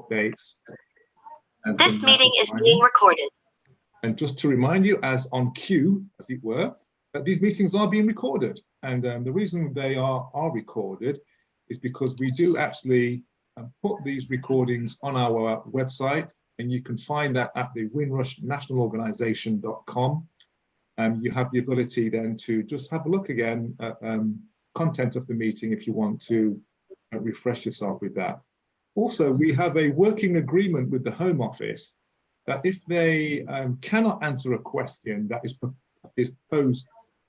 updates. This meeting is being recorded. And just to remind you, as on cue, as it were, that these meetings are being recorded. And the reason they are recorded is because we do actually put these recordings on our website, and you can find that at the windrushnationalorganisation.com. You have the ability then to just have a look again at content of the meeting if you want to refresh yourself with that. Also, we have a working agreement with the Home Office that if they cannot answer a question that is posed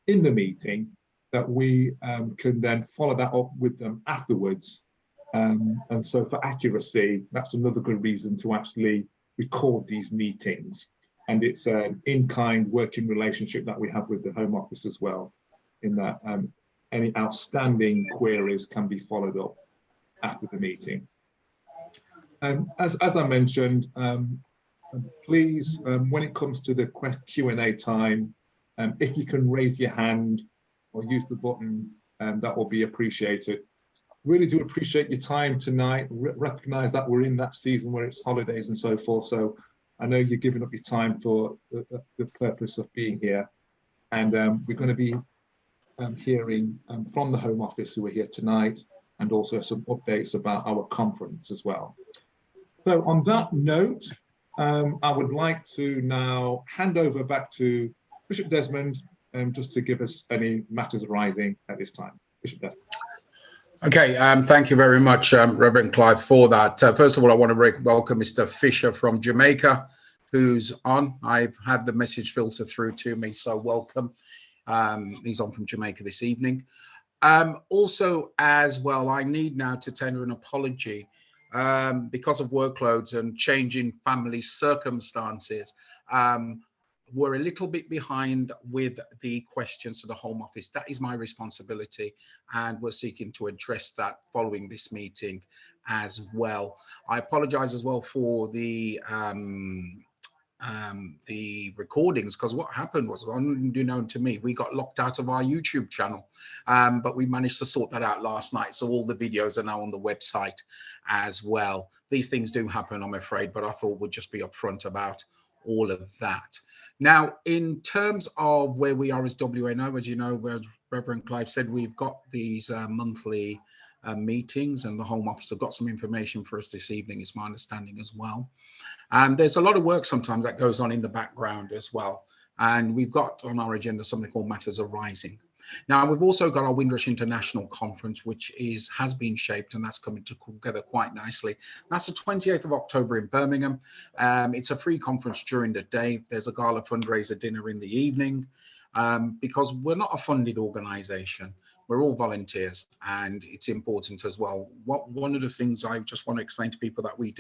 in the meeting, that we can then follow that up with them afterwards. And so for accuracy, that's another good reason to actually record these meetings. And it's an in-kind working relationship that we have with the Home Office as well, in that any outstanding queries can be followed up after the meeting. As I mentioned, please, when it comes to the Q&A time, if you can raise your hand or use the button, that will be appreciated. Really do appreciate your time tonight. Recognize that we're in that season where it's holidays and so forth. So I know you're giving up your time for the purpose of being here. And we're going to be hearing from the Home Office who are here tonight, and also some updates about our conference as well. So on that note, I would like to now hand over back to Bishop Desmond just to give us any matters arising at this time. Bishop Desmond. Okay, thank you very much, Reverend Clive, for that. First of all, I want to welcome Mr. Fisher from Jamaica, who's on. I've had the message filter through to me, so welcome. He's on from Jamaica this evening. Also, as well, I need now to tender an apology because of workloads and changing family circumstances. We're a little bit behind with the questions to the Home Office. That is my responsibility, and we're seeking to address that following this meeting as well. I apologize as well for the recordings, because what happened was, unknown to me, we got locked out of our YouTube channel, but we managed to sort that out last night, so all the videos are now on the website as well. These things do happen, I'm afraid, but I thought we'd just be upfront about all of that. Now, in terms of where we are as WNO, as you know, where Reverend Clive said, we've got these monthly meetings, and the Home Office have got some information for us this evening, is my understanding as well. And there's a lot of work sometimes that goes on in the background as well. And we've got on our agenda something called Matters Arising. Now, we've also got our Windrush International Conference, which has been shaped, and that's coming together quite nicely. That's the 28th of October in Birmingham. It's a free conference during the day. There's a gala fundraiser dinner in the evening, because we're not a funded organization. We're all volunteers, and it's important as well. One of the things I just want to explain to people that we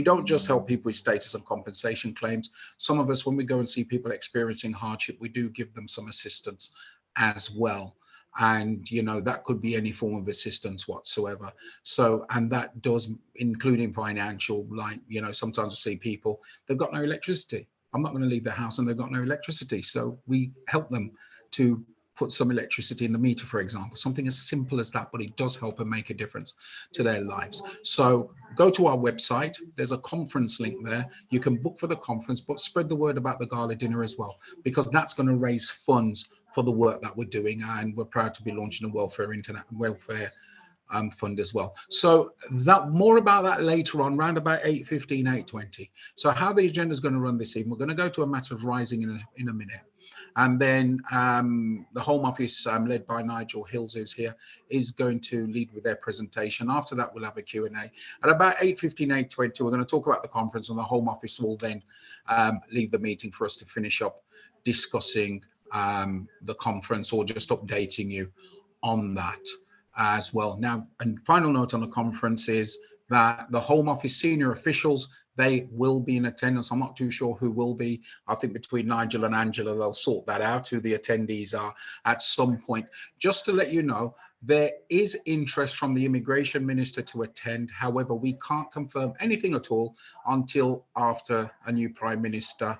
don't just help people with status and compensation claims. Some of us, when we go and see people experiencing hardship, we do give them some assistance as well. And, you know, that could be any form of assistance whatsoever. So, and that does, including financial, like, you know, sometimes I see people, they've got no electricity. I'm not going to leave the house and they've got no electricity. So we help them to put some electricity in the meter, for example, something as simple as that, but it does help and make a difference to their lives. So go to our website. There's a conference link there. You can book for the conference, but spread the word about the gala dinner as well, because that's going to raise funds for the work that we're doing. And we're proud to be launching a welfare fund as well. So that more about that later on, around about 8:15, 8:20. So how the agenda is going to run this evening, we're going to go to a matter of rising in a minute. And then the Home Office, led by Nigel Hills, who's here, is going to lead with their presentation. After that, we'll have a Q&A. At about 8:15, 8:20, we're going to talk about the conference, and the Home Office will then leave the meeting for us to finish up discussing the conference, or just updating you on that as well. Now, and final note on the conference is that the Home Office senior officials, they will be in attendance. I'm not too sure who will be. I think between Nigel and Angela, they'll sort that out, who the attendees are at some point. Just to let you know, there is interest from the Immigration Minister to attend. However, we can't confirm anything at all until after a new Prime Minister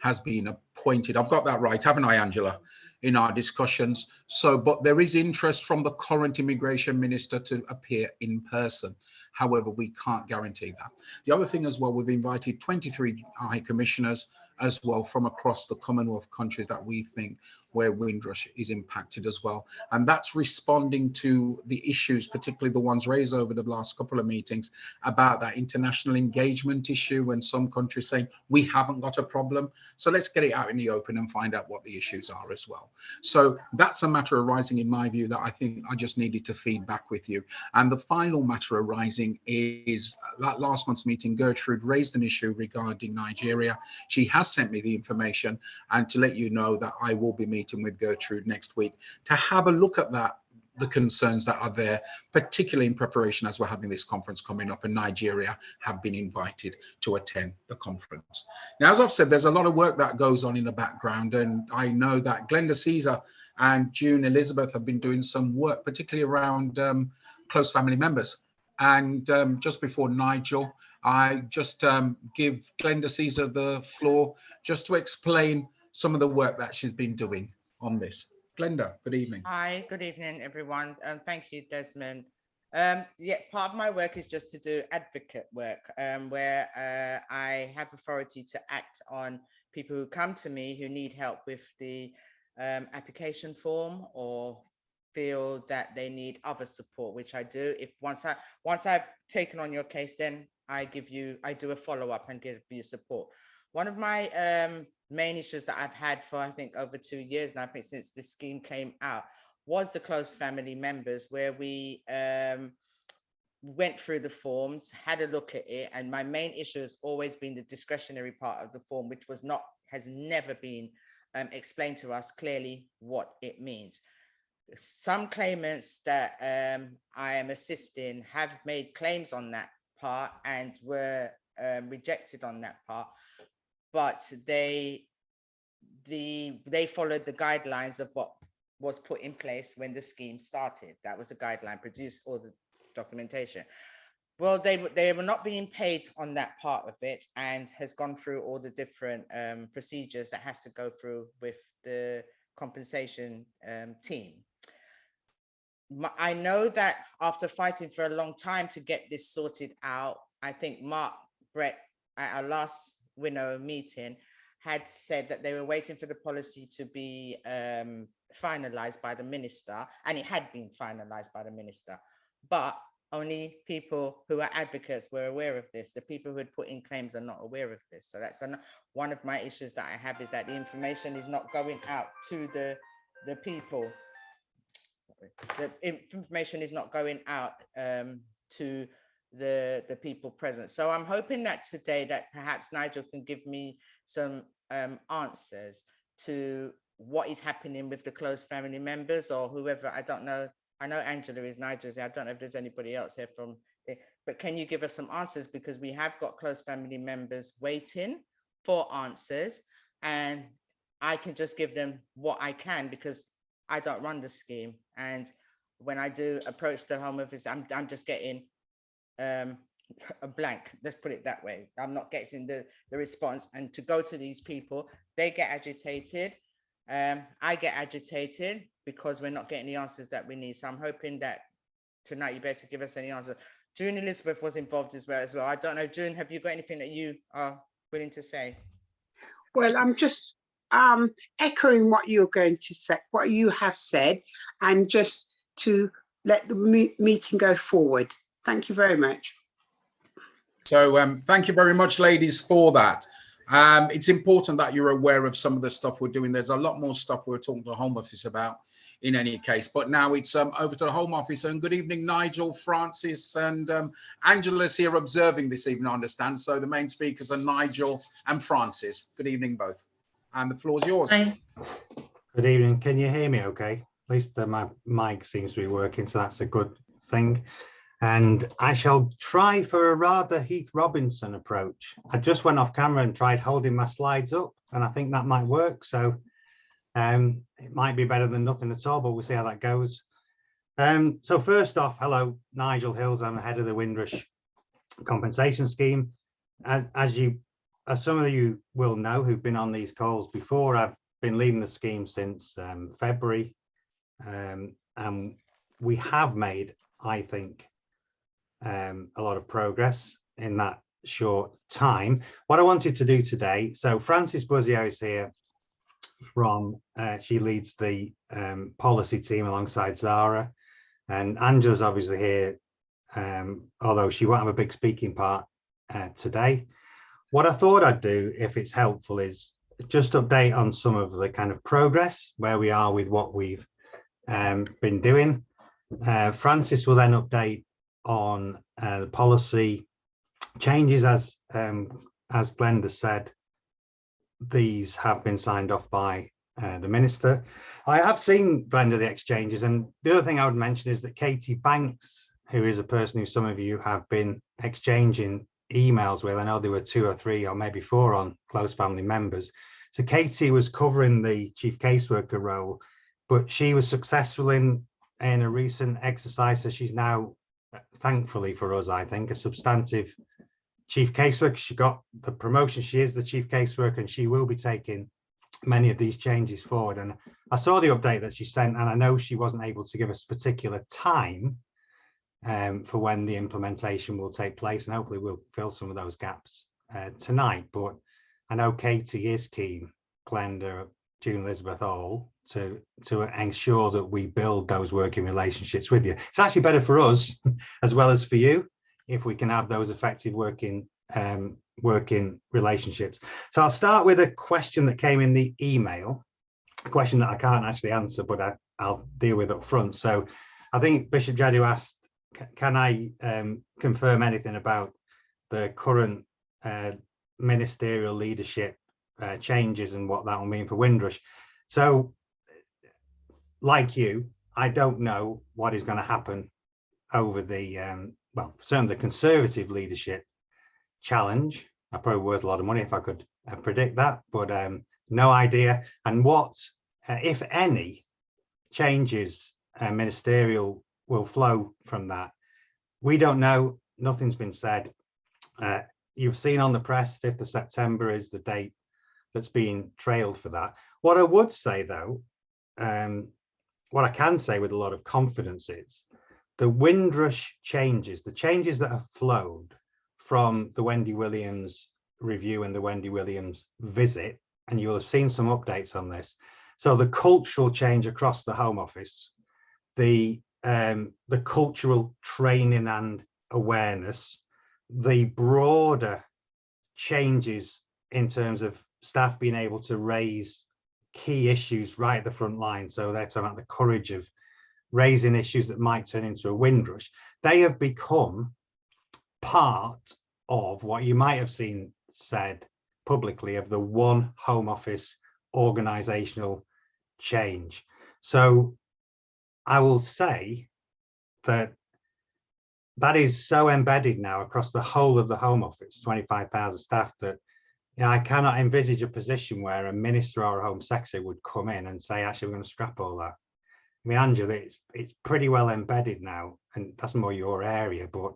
has been appointed. I've got that right, haven't I, Angela, in our discussions? So, but there is interest from the current Immigration Minister to appear in person. However, we can't guarantee that. The other thing as well, we've invited 23 high commissioners as well from across the Commonwealth countries that we think where Windrush is impacted as well. And that's responding to the issues, particularly the ones raised over the last couple of meetings about that international engagement issue, when some countries saying we haven't got a problem. So let's get it out in the open and find out what the issues are as well. So that's a matter arising in my view that I think I just needed to feed back with you. And the final matter arising is that last month's meeting, Gertrude raised an issue regarding Nigeria. She has sent me the information, and to let you know that I will be meeting with Gertrude next week to have a look at that, the concerns that are there, particularly in preparation as we're having this conference coming up, and Nigeria have been invited to attend the conference. Now, as I've said, there's a lot of work that goes on in the background, and I know that Glenda Caesar and June Elizabeth have been doing some work, particularly around close family members. And just before Nigel, I just give Glenda Caesar the floor just to explain some of the work that she's been doing on this. Glenda, good evening. Hi, good evening, everyone. Thank you, Desmond. Yeah, part of my work is just to do advocate work, where I have authority to act on people who come to me who need help with the application form or feel that they need other support, which I do. If once I've taken on your case, then I do a follow-up and give you support. One of my main issues that I've had for, I think, over 2 years now, I think since this scheme came out, was the close family members, where we went through the forms, had a look at it. And my main issue has always been the discretionary part of the form, which has never been explained to us clearly what it means. Some claimants that I am assisting have made claims on that part and were rejected on that part, but they followed the guidelines of what was put in place when the scheme started. That was a guideline, produce all the documentation. Well, they were not being paid on that part of it, and has gone through all the different procedures that has to go through with the compensation team. I know that after fighting for a long time to get this sorted out, I think Mark Brett at our last WNO meeting had said that they were waiting for the policy to be finalized by the minister, and it had been finalized by the minister, but only people who are advocates were aware of this. The people who had put in claims are not aware of this. So that's one of my issues that I have, is that the information is not going out to the people. The information is not going out to the people present. So I'm hoping that today that perhaps Nigel can give me some answers to what is happening with the close family members, or whoever. I don't know. I know Angela is Nigel's. I don't know if there's anybody else here from there, but can you give us some answers? Because we have got close family members waiting for answers, and I can just give them what I can, because I don't run the scheme. And when I do approach the Home Office, I'm just getting a blank. Let's put it that way. I'm not getting the response. And to go to these people, they get agitated. I get agitated because we're not getting the answers that we need. So I'm hoping that tonight you better give us any answer. June Elizabeth was involved as well. I don't know, June, have you got anything that you are willing to say? Well, I'm just echoing what you're going to say, what you have said, and just to let the meeting go forward. Thank you very much. So thank you very much, ladies, for that. It's important that you're aware of some of the stuff we're doing. There's a lot more stuff we're talking to the Home Office about in any case, but now it's over to the Home Office. And good evening, Nigel, Francis, and Angela's here observing this evening, I understand. So the main speakers are Nigel and Francis. Good evening, both. And the floor is yours. Hi. Good evening. Can you hear me okay? At least my mic seems to be working, so that's a good thing. And I shall try for a rather Heath Robinson approach. I just went off camera and tried holding my slides up, and I think that might work. So it might be better than nothing at all, but we'll see how that goes. So first off, hello, Nigel Hills. I'm the head of the Windrush Compensation Scheme. As some of you will know who've been on these calls before, I've been leading the scheme since February, and we have made, I think, a lot of progress in that short time. What I wanted to do today, so Frances Buzzio is here from, she leads the policy team alongside Zara, and Angela's obviously here, although she won't have a big speaking part today. What I thought I'd do, if it's helpful, is just update on some of the kind of progress, where we are with what we've been doing. Frances will then update on the policy changes. As Glenda said, these have been signed off by the minister. I have seen, Glenda, the exchanges, and the other thing I would mention is that Katie Banks, who is a person who some of you have been exchanging emails with, I know there were 2 or 3 or maybe 4 on close family members. So Katie was covering the chief caseworker role, but she was successful in a recent exercise. So she's now, thankfully for us, I think, a substantive chief caseworker. She got the promotion. She is the chief caseworker, and she will be taking many of these changes forward. And I saw the update that she sent, and I know she wasn't able to give us particular time for when the implementation will take place, and hopefully we'll fill some of those gaps tonight. But I know Katie is keen, Glenda, June, Elizabeth, all to ensure that we build those working relationships with you. It's actually better for us as well as for you if we can have those effective working relationships. So I'll start with a question that came in the email, a question that I can't actually answer, but I'll deal with up front. So I think Bishop Jadu asked, can I confirm anything about the current ministerial leadership changes and what that will mean for Windrush? So, like you, I don't know what is going to happen over the, well, certainly the Conservative leadership challenge. I'd probably worth a lot of money if I could predict that, but no idea. And what, if any, changes ministerial will flow from that, we don't know. Nothing's been said. You've seen on the press 5th of September is the date that's being trailed for that. What I would say, though, what I can say with a lot of confidence is the Windrush changes, the changes that have flowed from the Wendy Williams review and the Wendy Williams visit, and you'll have seen some updates on this. So the cultural change across the Home Office, the cultural training and awareness, the broader changes in terms of staff being able to raise key issues right at the front line. So they're talking about the courage of raising issues that might turn into a Windrush. They have become part of what you might have seen said publicly of the one Home Office organisational change. So I will say that that is so embedded now across the whole of the Home Office, 25,000 staff, that I cannot envisage a position where a minister or a Home Secretary would come in and say, actually, we're going to scrap all that. I mean, Angela, it's pretty well embedded now, and that's more your area, but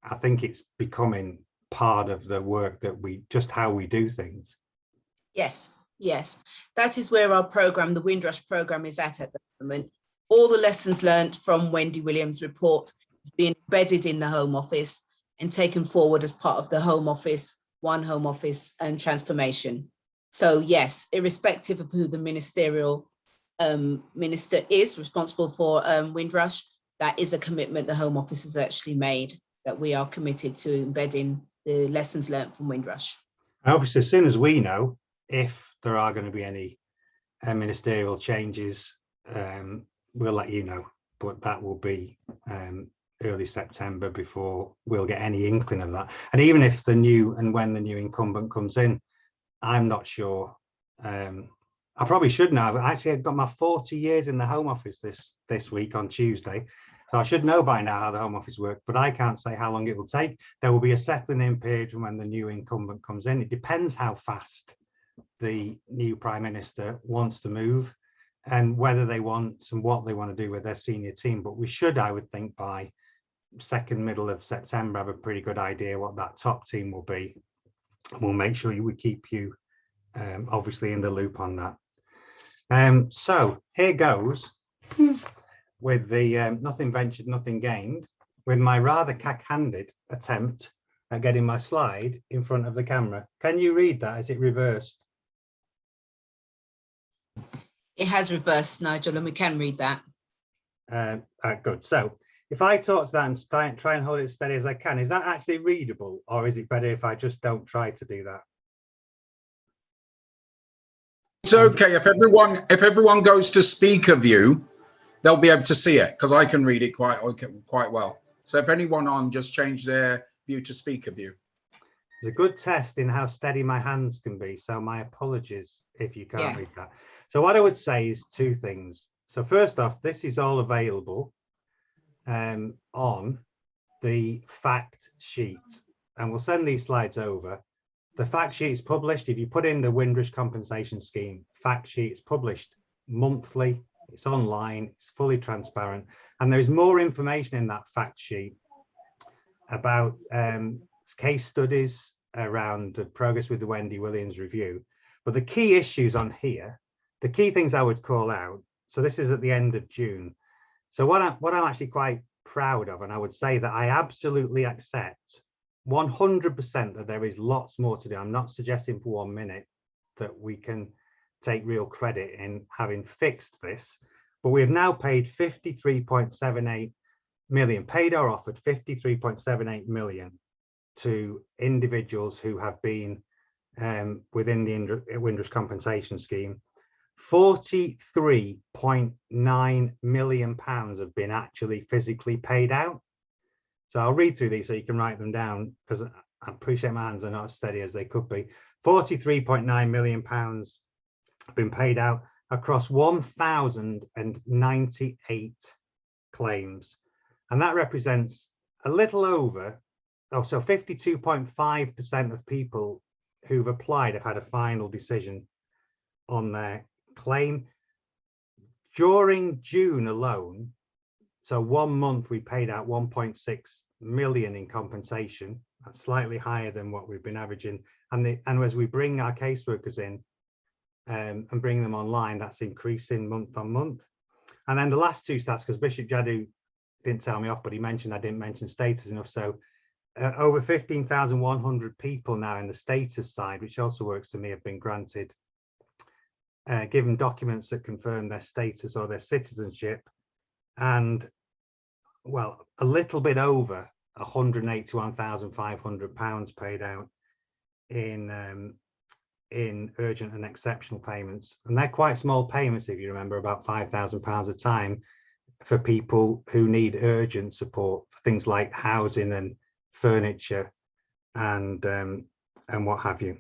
I think it's becoming part of the work that just how we do things. Yes, that is where our programme, the Windrush programme, is at the moment. All the lessons learned from Wendy Williams' report is being embedded in the Home Office and taken forward as part of the Home Office, One Home Office and transformation. So yes, irrespective of who the ministerial minister is responsible for Windrush, that is a commitment the Home Office has actually made, that we are committed to embedding the lessons learned from Windrush. Obviously, as soon as we know if there are going to be any ministerial changes, we'll let you know, but that will be early September before we'll get any inkling of that. And even if when the new incumbent comes in, I'm not sure. I probably should know, but actually I've got my 40 years in the Home Office this week on Tuesday. So I should know by now how the Home Office works, but I can't say how long it will take. There will be a settling in period from when the new incumbent comes in. It depends how fast the new Prime Minister wants to move and whether they want and what they want to do with their senior team. But we should, I would think, by middle of September, have a pretty good idea what that top team will be. And we'll make sure we keep you obviously in the loop on that. So here goes with the nothing ventured, nothing gained. with my rather cack-handed attempt at getting my slide in front of the camera. Can you read that? Is it reversed? It has reversed, Nigel, and we can read that. Good. So if I talk to that and try and hold it as steady as I can, is that actually readable, or is it better if I just don't try to do that? It's okay if everyone goes to speaker view, they'll be able to see it because I can read it quite well. So if anyone on, just change their view to speaker view. It's a good test in how steady my hands can be. So my apologies if you can't read that. So what I would say is two things. So first off, this is all available on the fact sheet, and we'll send these slides over. The fact sheet is published. If you put in the Windrush Compensation Scheme fact sheet, it's published monthly. It's online. It's fully transparent, and there's more information in that fact sheet about case studies around the progress with the Wendy Williams review. But the key issues on here, the key things I would call out. So this is at the end of June. So what I'm actually quite proud of, and I would say that I absolutely accept 100% that there is lots more to do. I'm not suggesting for 1 minute that we can take real credit in having fixed this, but we have now paid 53.78 million, paid or offered 53.78 million to individuals who have been within the Windrush Compensation Scheme. 43.9 million pounds have been actually physically paid out. So I'll read through these so you can write them down, because I appreciate my hands are not as steady as they could be. 43.9 million pounds have been paid out across 1,098 claims. And that represents a little over, so 52.5% of people who've applied have had a final decision on their claim. During June alone, so 1 month, we paid out 1.6 million in compensation. That's slightly higher than what we've been averaging. And as we bring our caseworkers in and bring them online, that's increasing month on month. And then the last two stats, because Bishop Jadu didn't tell me off, but he mentioned I didn't mention status enough. So over 15,100 people now in the status side, which also works to me, have been granted, given documents that confirm their status or their citizenship. And well, a little bit over £181,500 paid out in urgent and exceptional payments, and they're quite small payments, if you remember, about £5,000 a time for people who need urgent support for things like housing and furniture and what have you.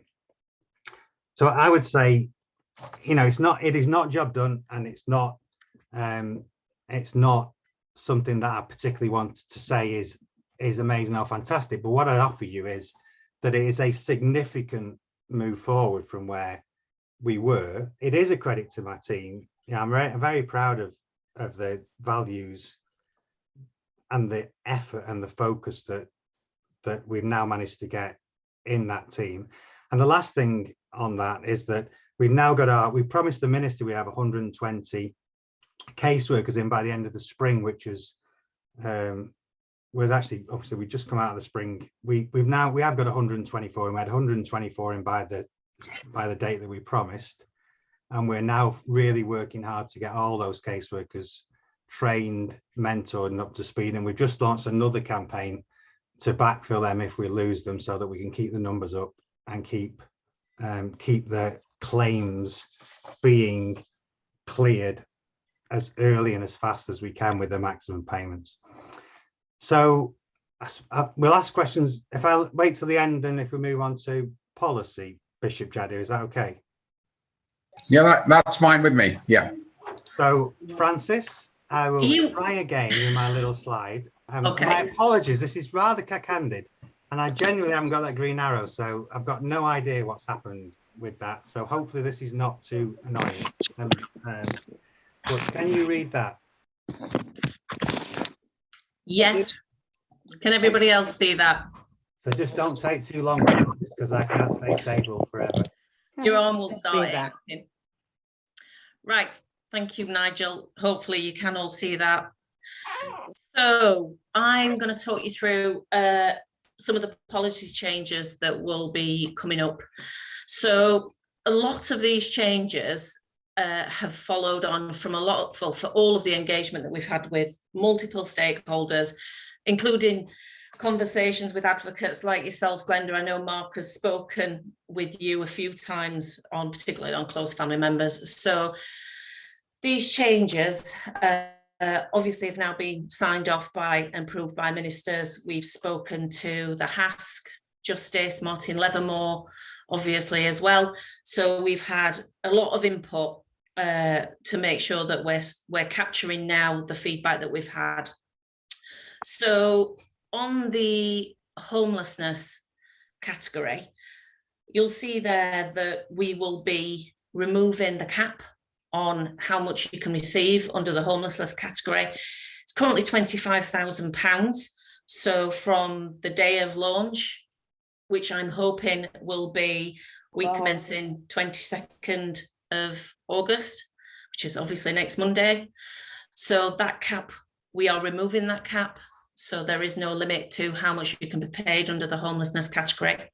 So I would say, you know, it is not job done, and it's not something that I particularly want to say is amazing or fantastic, but what I offer you is that it is a significant move forward from where we were. It is a credit to my team. You know, I'm very proud of the values and the effort and the focus that we've now managed to get in that team. And the last thing on that is that we've now got we promised the minister we have 120 caseworkers in by the end of the spring, which was actually, obviously, we just come out of the spring. We have got 124, and we had 124 in by the date that we promised, and we're now really working hard to get all those caseworkers trained, mentored, and up to speed. And we've just launched another campaign to backfill them if we lose them, so that we can keep the numbers up and keep the claims being cleared as early and as fast as we can with the maximum payments. So we'll ask questions if I wait till the end, and if we move on to policy, Bishop Jadu, is that okay? Yeah, that's fine with me. Yeah. So Francis, I will try again with my little slide. Okay. My apologies, this is rather cack-handed, and I genuinely haven't got that green arrow, so I've got no idea what's happened with that. So hopefully this is not too annoying. But can you read that? Yes. Can everybody else see that? So just don't take too long, because I can't stay stable forever. Your arm will start. that. Right. Thank you, Nigel. Hopefully you can all see that. So I'm going to talk you through some of the policy changes that will be coming up. So a lot of these changes have followed on from a lot for all of the engagement that we've had with multiple stakeholders, including conversations with advocates like yourself, Glenda. I know Mark has spoken with you a few times on, particularly on close family members. So these changes obviously have now been signed off by and approved by ministers. We've spoken to the HASC, Justice, Martin Levermore, obviously as well. So we've had a lot of input to make sure that we're capturing now the feedback that we've had. So on the homelessness category, you'll see there that we will be removing the cap on how much you can receive under the homelessness category. It's currently £25,000. So from the day of launch, which I'm hoping will be week commencing 22nd of August, which is obviously next Monday. So that cap, we are removing that cap. So there is no limit to how much you can be paid under the homelessness category.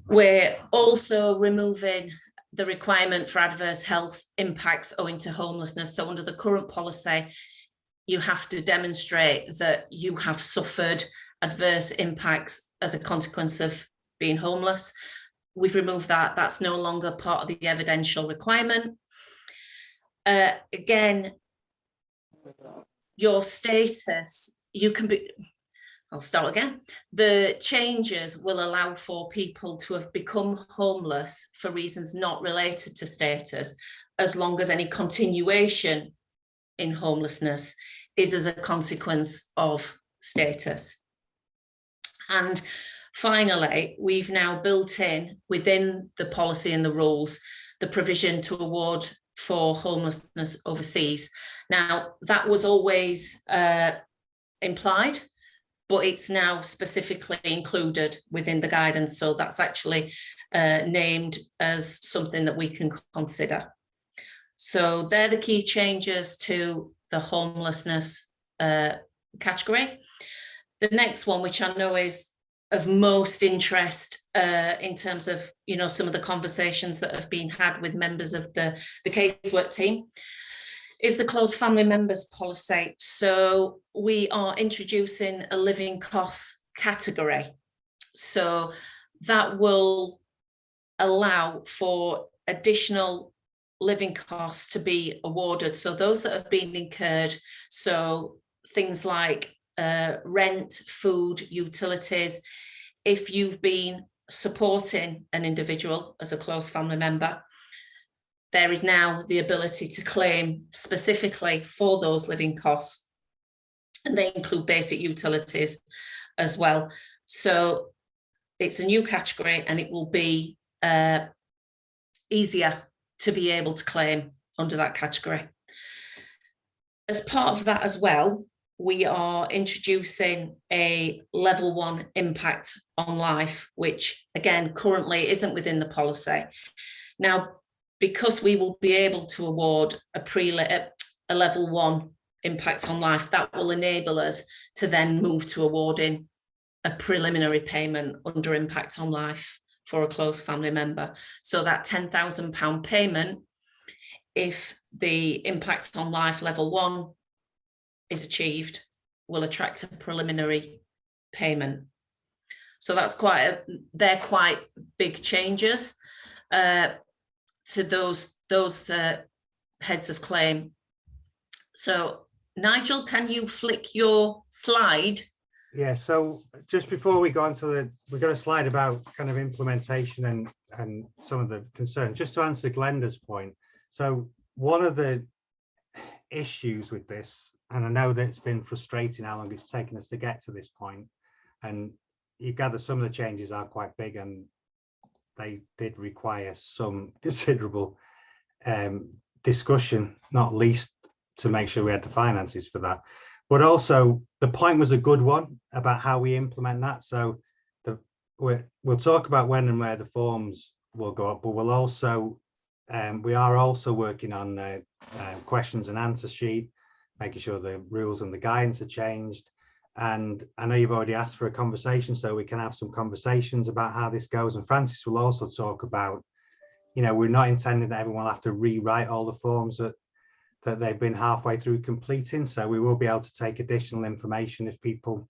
We're also removing the requirement for adverse health impacts owing to homelessness. So under the current policy, you have to demonstrate that you have suffered adverse impacts as a consequence of being homeless. We've removed that. That's no longer part of the evidential requirement. Again, your status, you can be, I'll start again. The changes will allow for people to have become homeless for reasons not related to status, as long as any continuation in homelessness is as a consequence of status. And finally, we've now built in within the policy and the rules, the provision to award for homelessness overseas. Now, that was always implied, but it's now specifically included within the guidance. So that's actually named as something that we can consider. So they're the key changes to the homelessness category. The next one, which I know is of most interest in terms of, you know, some of the conversations that have been had with members of the casework team, is the close family members policy. So we are introducing a living costs category. So that will allow for additional living costs to be awarded. So those that have been incurred, so things like rent, food, utilities, if you've been supporting an individual as a close family member, there is now the ability to claim specifically for those living costs, and they include basic utilities as well. So it's a new category, and it will be easier to be able to claim under that category. As part of that as well, we are introducing a level 1 impact on life, which again currently isn't within the policy. Now, because we will be able to award a level 1 impact on life, that will enable us to then move to awarding a preliminary payment under impact on life for a close family member. So that £10,000 payment, if the impact on life level 1 is achieved, will attract a preliminary payment. So that's they're quite big changes to those heads of claim. So Nigel, can you flick your slide? Yeah, so just before we go on to we've got a slide about kind of implementation and some of the concerns, just to answer Glenda's point. So one of the issues with this, and I know that it's been frustrating how long it's taken us to get to this point, and you gather some of the changes are quite big and they did require some considerable discussion, not least to make sure we had the finances for that. But also the point was a good one about how we implement that. So we'll talk about when and where the forms will go up, but we'll also we are also working on the questions and answer sheet, making sure the rules and the guidance are changed, And I know you've already asked for a conversation, so we can have some conversations about how this goes. And Francis will also talk about, you know, we're not intending that everyone will have to rewrite all the forms that they've been halfway through completing. So we will be able to take additional information if people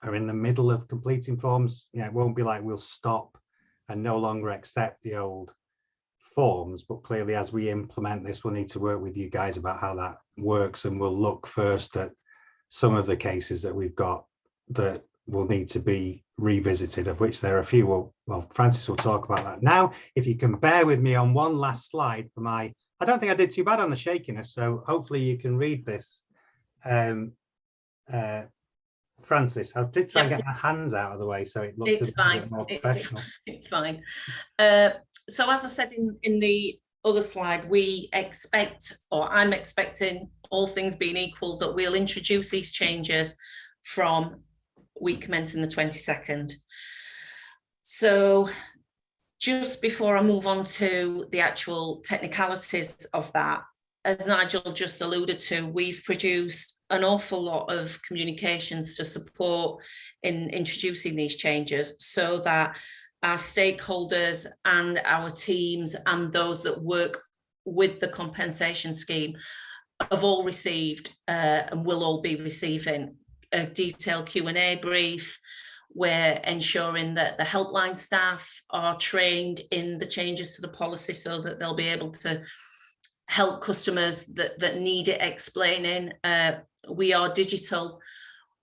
are in the middle of completing forms. You know, it won't be like we'll stop and no longer accept the old forms, but clearly as we implement this, we'll need to work with you guys about how that works, and we'll look first at some of the cases that we've got that will need to be revisited, of which there are a few. Well, Francis will talk about that. Now, if you can bear with me on one last slide for my, I don't think I did too bad on the shakiness, so hopefully you can read this. Francis, I did try and get my hands out of the way so it looks a bit more professional. It's fine. So as I said in the other slide, we expect, or I'm expecting, all things being equal, that we'll introduce these changes from week commencing the 22nd. So just before I move on to the actual technicalities of that, as Nigel just alluded to, we've produced an awful lot of communications to support in introducing these changes, so that our stakeholders and our teams and those that work with the compensation scheme have all received and will all be receiving a detailed Q&A brief. We're ensuring that the helpline staff are trained in the changes to the policy so that they'll be able to help customers that need it explaining. We are digital,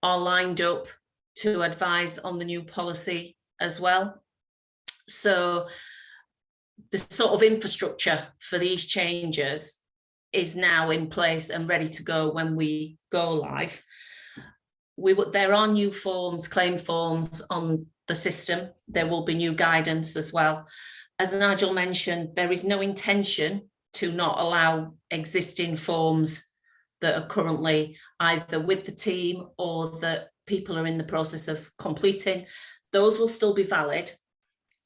are lined up to advise on the new policy as well. So the sort of infrastructure for these changes is now in place and ready to go when we go live. There are new forms, claim forms on the system. There will be new guidance as well. As Nigel mentioned, there is no intention to not allow existing forms that are currently either with the team or that people are in the process of completing. Those will still be valid.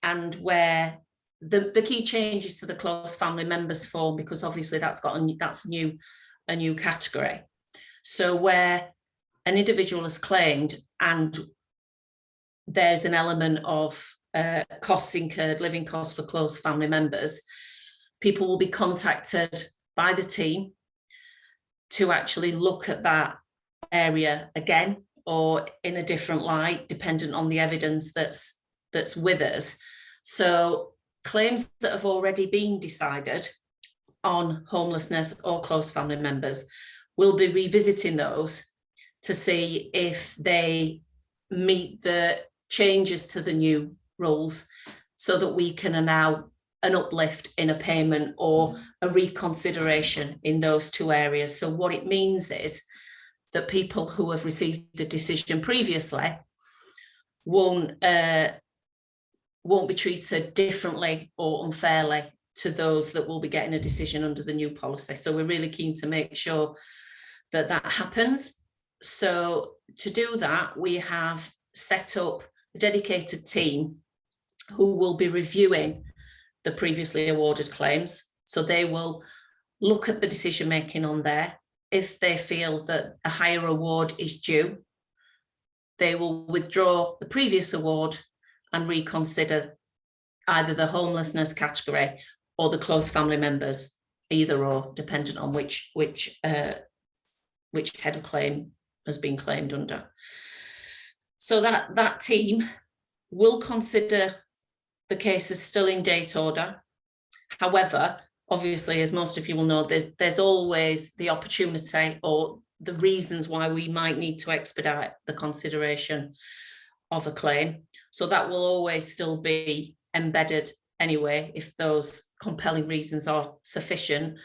And where the key changes to the close family members form, because obviously that's a new category. So where an individual is claimed and there's an element of costs incurred, living costs for close family members, people will be contacted by the team to actually look at that area again or in a different light, dependent on the evidence that's with us. So claims that have already been decided on homelessness or close family members, we'll be revisiting those to see if they meet the changes to the new rules, so that we can allow an uplift in a payment or a reconsideration in those two areas. So what it means is that people who have received a decision previously won't be treated differently or unfairly to those that will be getting a decision under the new policy. So we're really keen to make sure that that happens. So to do that, we have set up a dedicated team who will be reviewing the previously awarded claims. So they will look at the decision making on there. If they feel that a higher award is due, they will withdraw the previous award and reconsider either the homelessness category or the close family members, either or, dependent on which head of claim has been claimed under. So that team will consider the cases still in date order. However, obviously, as most of you will know, there's always the opportunity or the reasons why we might need to expedite the consideration of a claim. So that will always still be embedded anyway, if those compelling reasons are sufficient.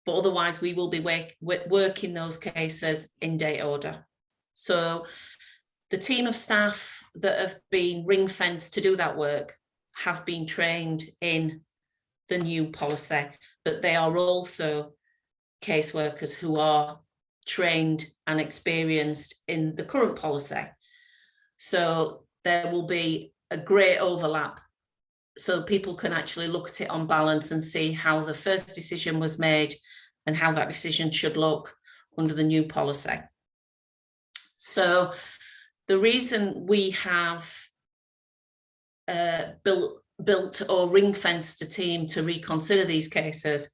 But otherwise, we will be working those cases in date order. So the team of staff that have been ring-fenced to do that work have been trained in the new policy, but they are also caseworkers who are trained and experienced in the current policy. So there will be a great overlap, so people can actually look at it on balance and see how the first decision was made and how that decision should look under the new policy. So the reason we have built or ring-fenced a team to reconsider these cases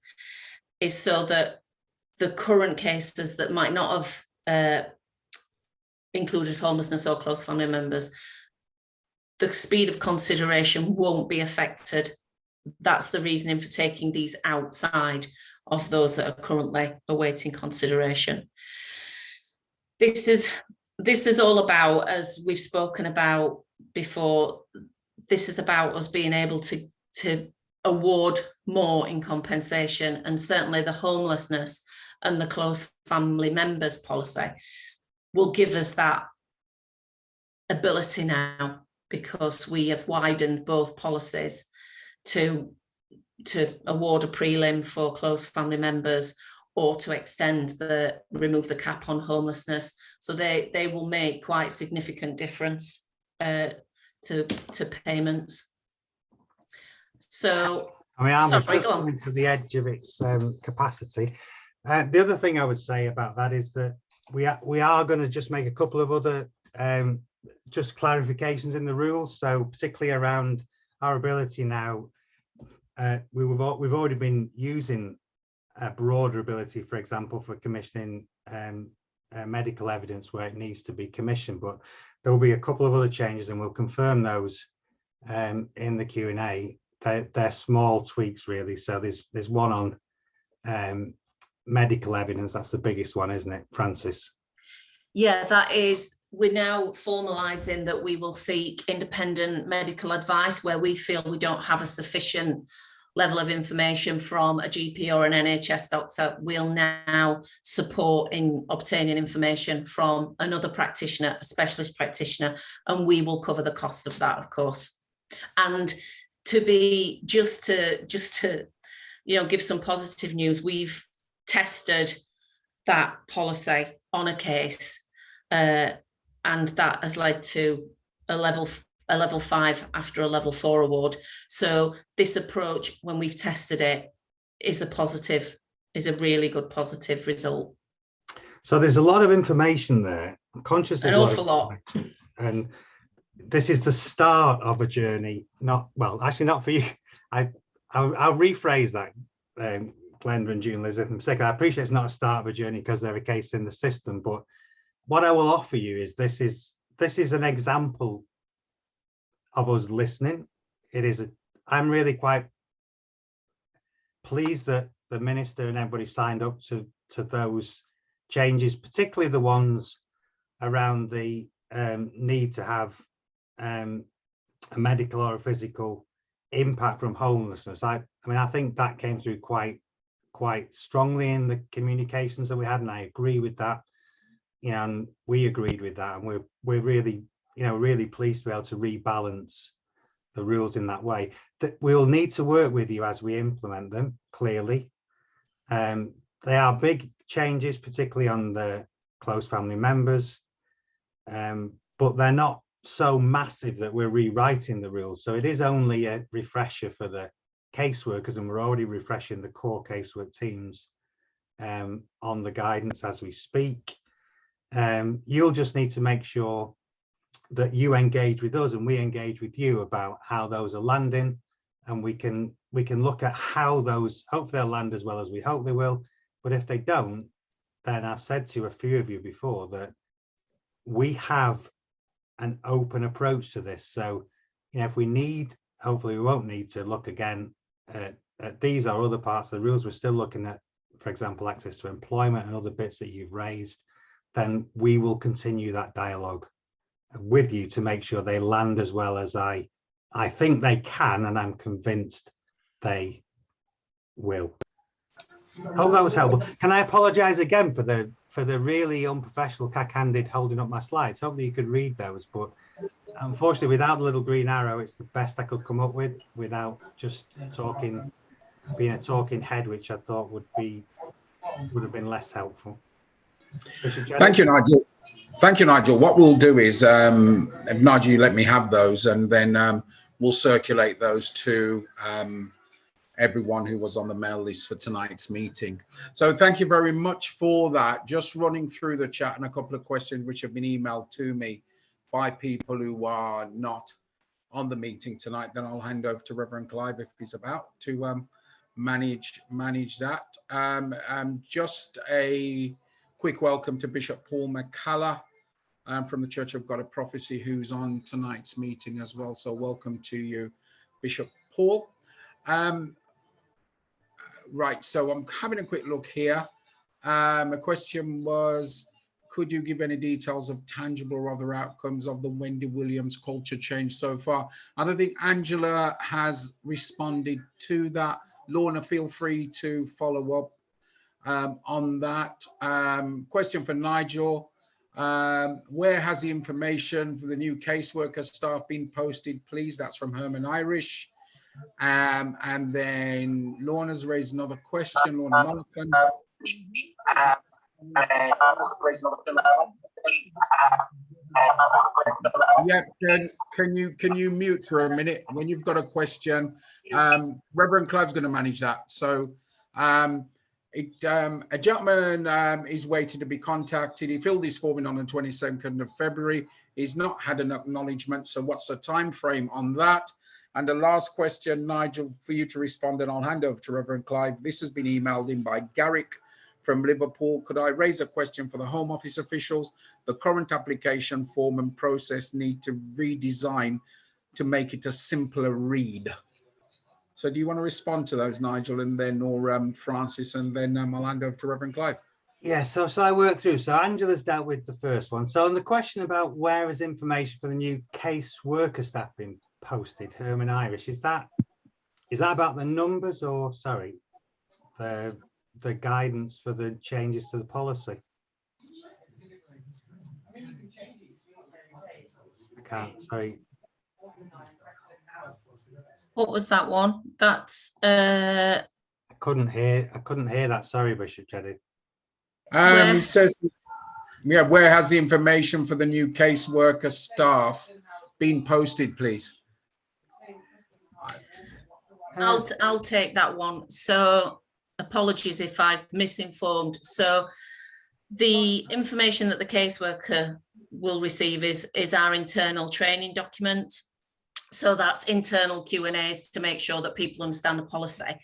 is so that the current cases that might not have included homelessness or close family members, the speed of consideration won't be affected. That's the reasoning for taking these outside of those that are currently awaiting consideration. This is all about, as we've spoken about before, this is about us being able to award more in compensation, and certainly the homelessness and the close family members policy will give us that ability now, because we have widened both policies to award a prelim for close family members, or to remove the cap on homelessness. So they will make quite significant difference to payments. So I mean, I'm sorry, just coming to the edge of its capacity. The other thing I would say about that is that we are going to just make a couple of other just clarifications in the rules. So particularly around our ability now, we've already been using a broader ability, for example, for commissioning medical evidence where it needs to be commissioned, but there will be a couple of other changes, and we'll confirm those in the Q&A. They're small tweaks, really. So there's one on medical evidence. That's the biggest one, isn't it, Francis? Yeah, that is. We're now formalising that we will seek independent medical advice where we feel we don't have a sufficient level of information from a GP or an NHS doctor. We'll now support in obtaining information from another practitioner, a specialist practitioner, and we will cover the cost of that, of course. And to be just to give some positive news, we've tested that policy on a case, and that has led to a level 5 after a level 4 award. So this approach, when we've tested it, is a really good positive result. So there's a lot of information there. I'm conscious an awful lot. And this is the start of a journey. Not for you. I'll rephrase that, Glenda and June, Liz, in a second. I appreciate it's not a start of a journey because there are cases in the system, but what I will offer you is this is an example of us listening. I'm really quite pleased that the minister and everybody signed up to those changes, particularly the ones around the need to have a medical or a physical impact from homelessness. I mean, I think that came through quite strongly in the communications that we had, and I agree with that. And we agreed with that, and we're really, really pleased to be able to rebalance the rules in that way. That we will need to work with you as we implement them, clearly. They are big changes, particularly on the close family members, but they're not so massive that we're rewriting the rules. So it is only a refresher for the caseworkers, and we're already refreshing the core casework teams on the guidance as we speak. You'll just need to make sure that you engage with us and we engage with you about how those are landing, and we can look at how those, hopefully they'll land as well as we hope they will, but if they don't, then I've said to a few of you before that we have an open approach to this. So if we need, hopefully we won't need to look again at these or other parts of the rules. We're still looking at, for example, access to employment and other bits that you've raised. Then we will continue that dialogue with you to make sure they land as well as I think they can, and I'm convinced they will. Hope that was helpful. Can I apologize again for the really unprofessional, cack-handed holding up my slides? Hopefully you could read those, but unfortunately without the little green arrow, it's the best I could come up with without just being a talking head, which I thought would have been less helpful. Thank you, Nigel. Thank you, Nigel. What we'll do is, Nigel, you let me have those, and then we'll circulate those to everyone who was on the mail list for tonight's meeting. So thank you very much for that. Just running through the chat and a couple of questions which have been emailed to me by people who are not on the meeting tonight. Then I'll hand over to Reverend Clive if he's about to manage that. Just a quick welcome to Bishop Paul McCullough from the Church of God of Prophecy, who's on tonight's meeting as well. So welcome to you, Bishop Paul. Right, so I'm having a quick look here. A question was, could you give any details of tangible or other outcomes of the Wendy Williams culture change so far? And I think Angela has responded to that. Lorna, feel free to follow up on that. Question for Nigel. Where has the information for the new caseworker staff been posted, please? That's from Herman Irish. And then Lorna's raised another question. Lorna Mulligan. Yeah, can you mute for a minute when you've got a question? Reverend Clive's going to manage that. So a gentleman is waiting to be contacted. He filled his form in on the 22nd of February. He's not had an acknowledgement. So what's the time frame on that? And the last question, Nigel, for you to respond, and I'll hand over to Reverend Clive. This has been emailed in by Garrick from Liverpool. Could I raise a question for the Home Office officials? The current application form and process need to redesign to make it a simpler read. So do you want to respond to those, Nigel, and then, or Francis, and then I'll hand over to Reverend Clive. Yeah, so I worked through. So Angela's dealt with the first one. So on the question about where is information for the new case worker staff been posted, Herman Irish, is that about the numbers, or sorry, the guidance for the changes to the policy? I can't, sorry. What was that one? That's I couldn't hear that. Sorry, Bishop Jeddy. He says, yeah, where has the information for the new caseworker staff been posted, please? I'll take that one. So apologies if I've misinformed. So the information that the caseworker will receive is our internal training document. So that's internal Q&As to make sure that people understand the policy.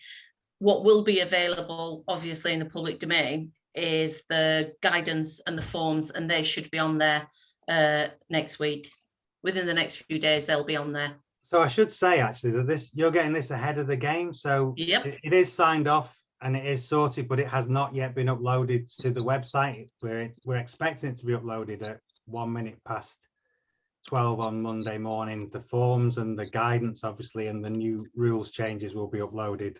What will be available, obviously, in the public domain is the guidance and the forms, and they should be on there next week. Within the next few days, they'll be on there. So I should say, actually, that you're getting this ahead of the game. So yep. It is signed off and it is sorted, but it has not yet been uploaded to the website. We're expecting it to be uploaded at 1 minute past 12 on Monday morning. The forms and the guidance, obviously, and the new rules changes will be uploaded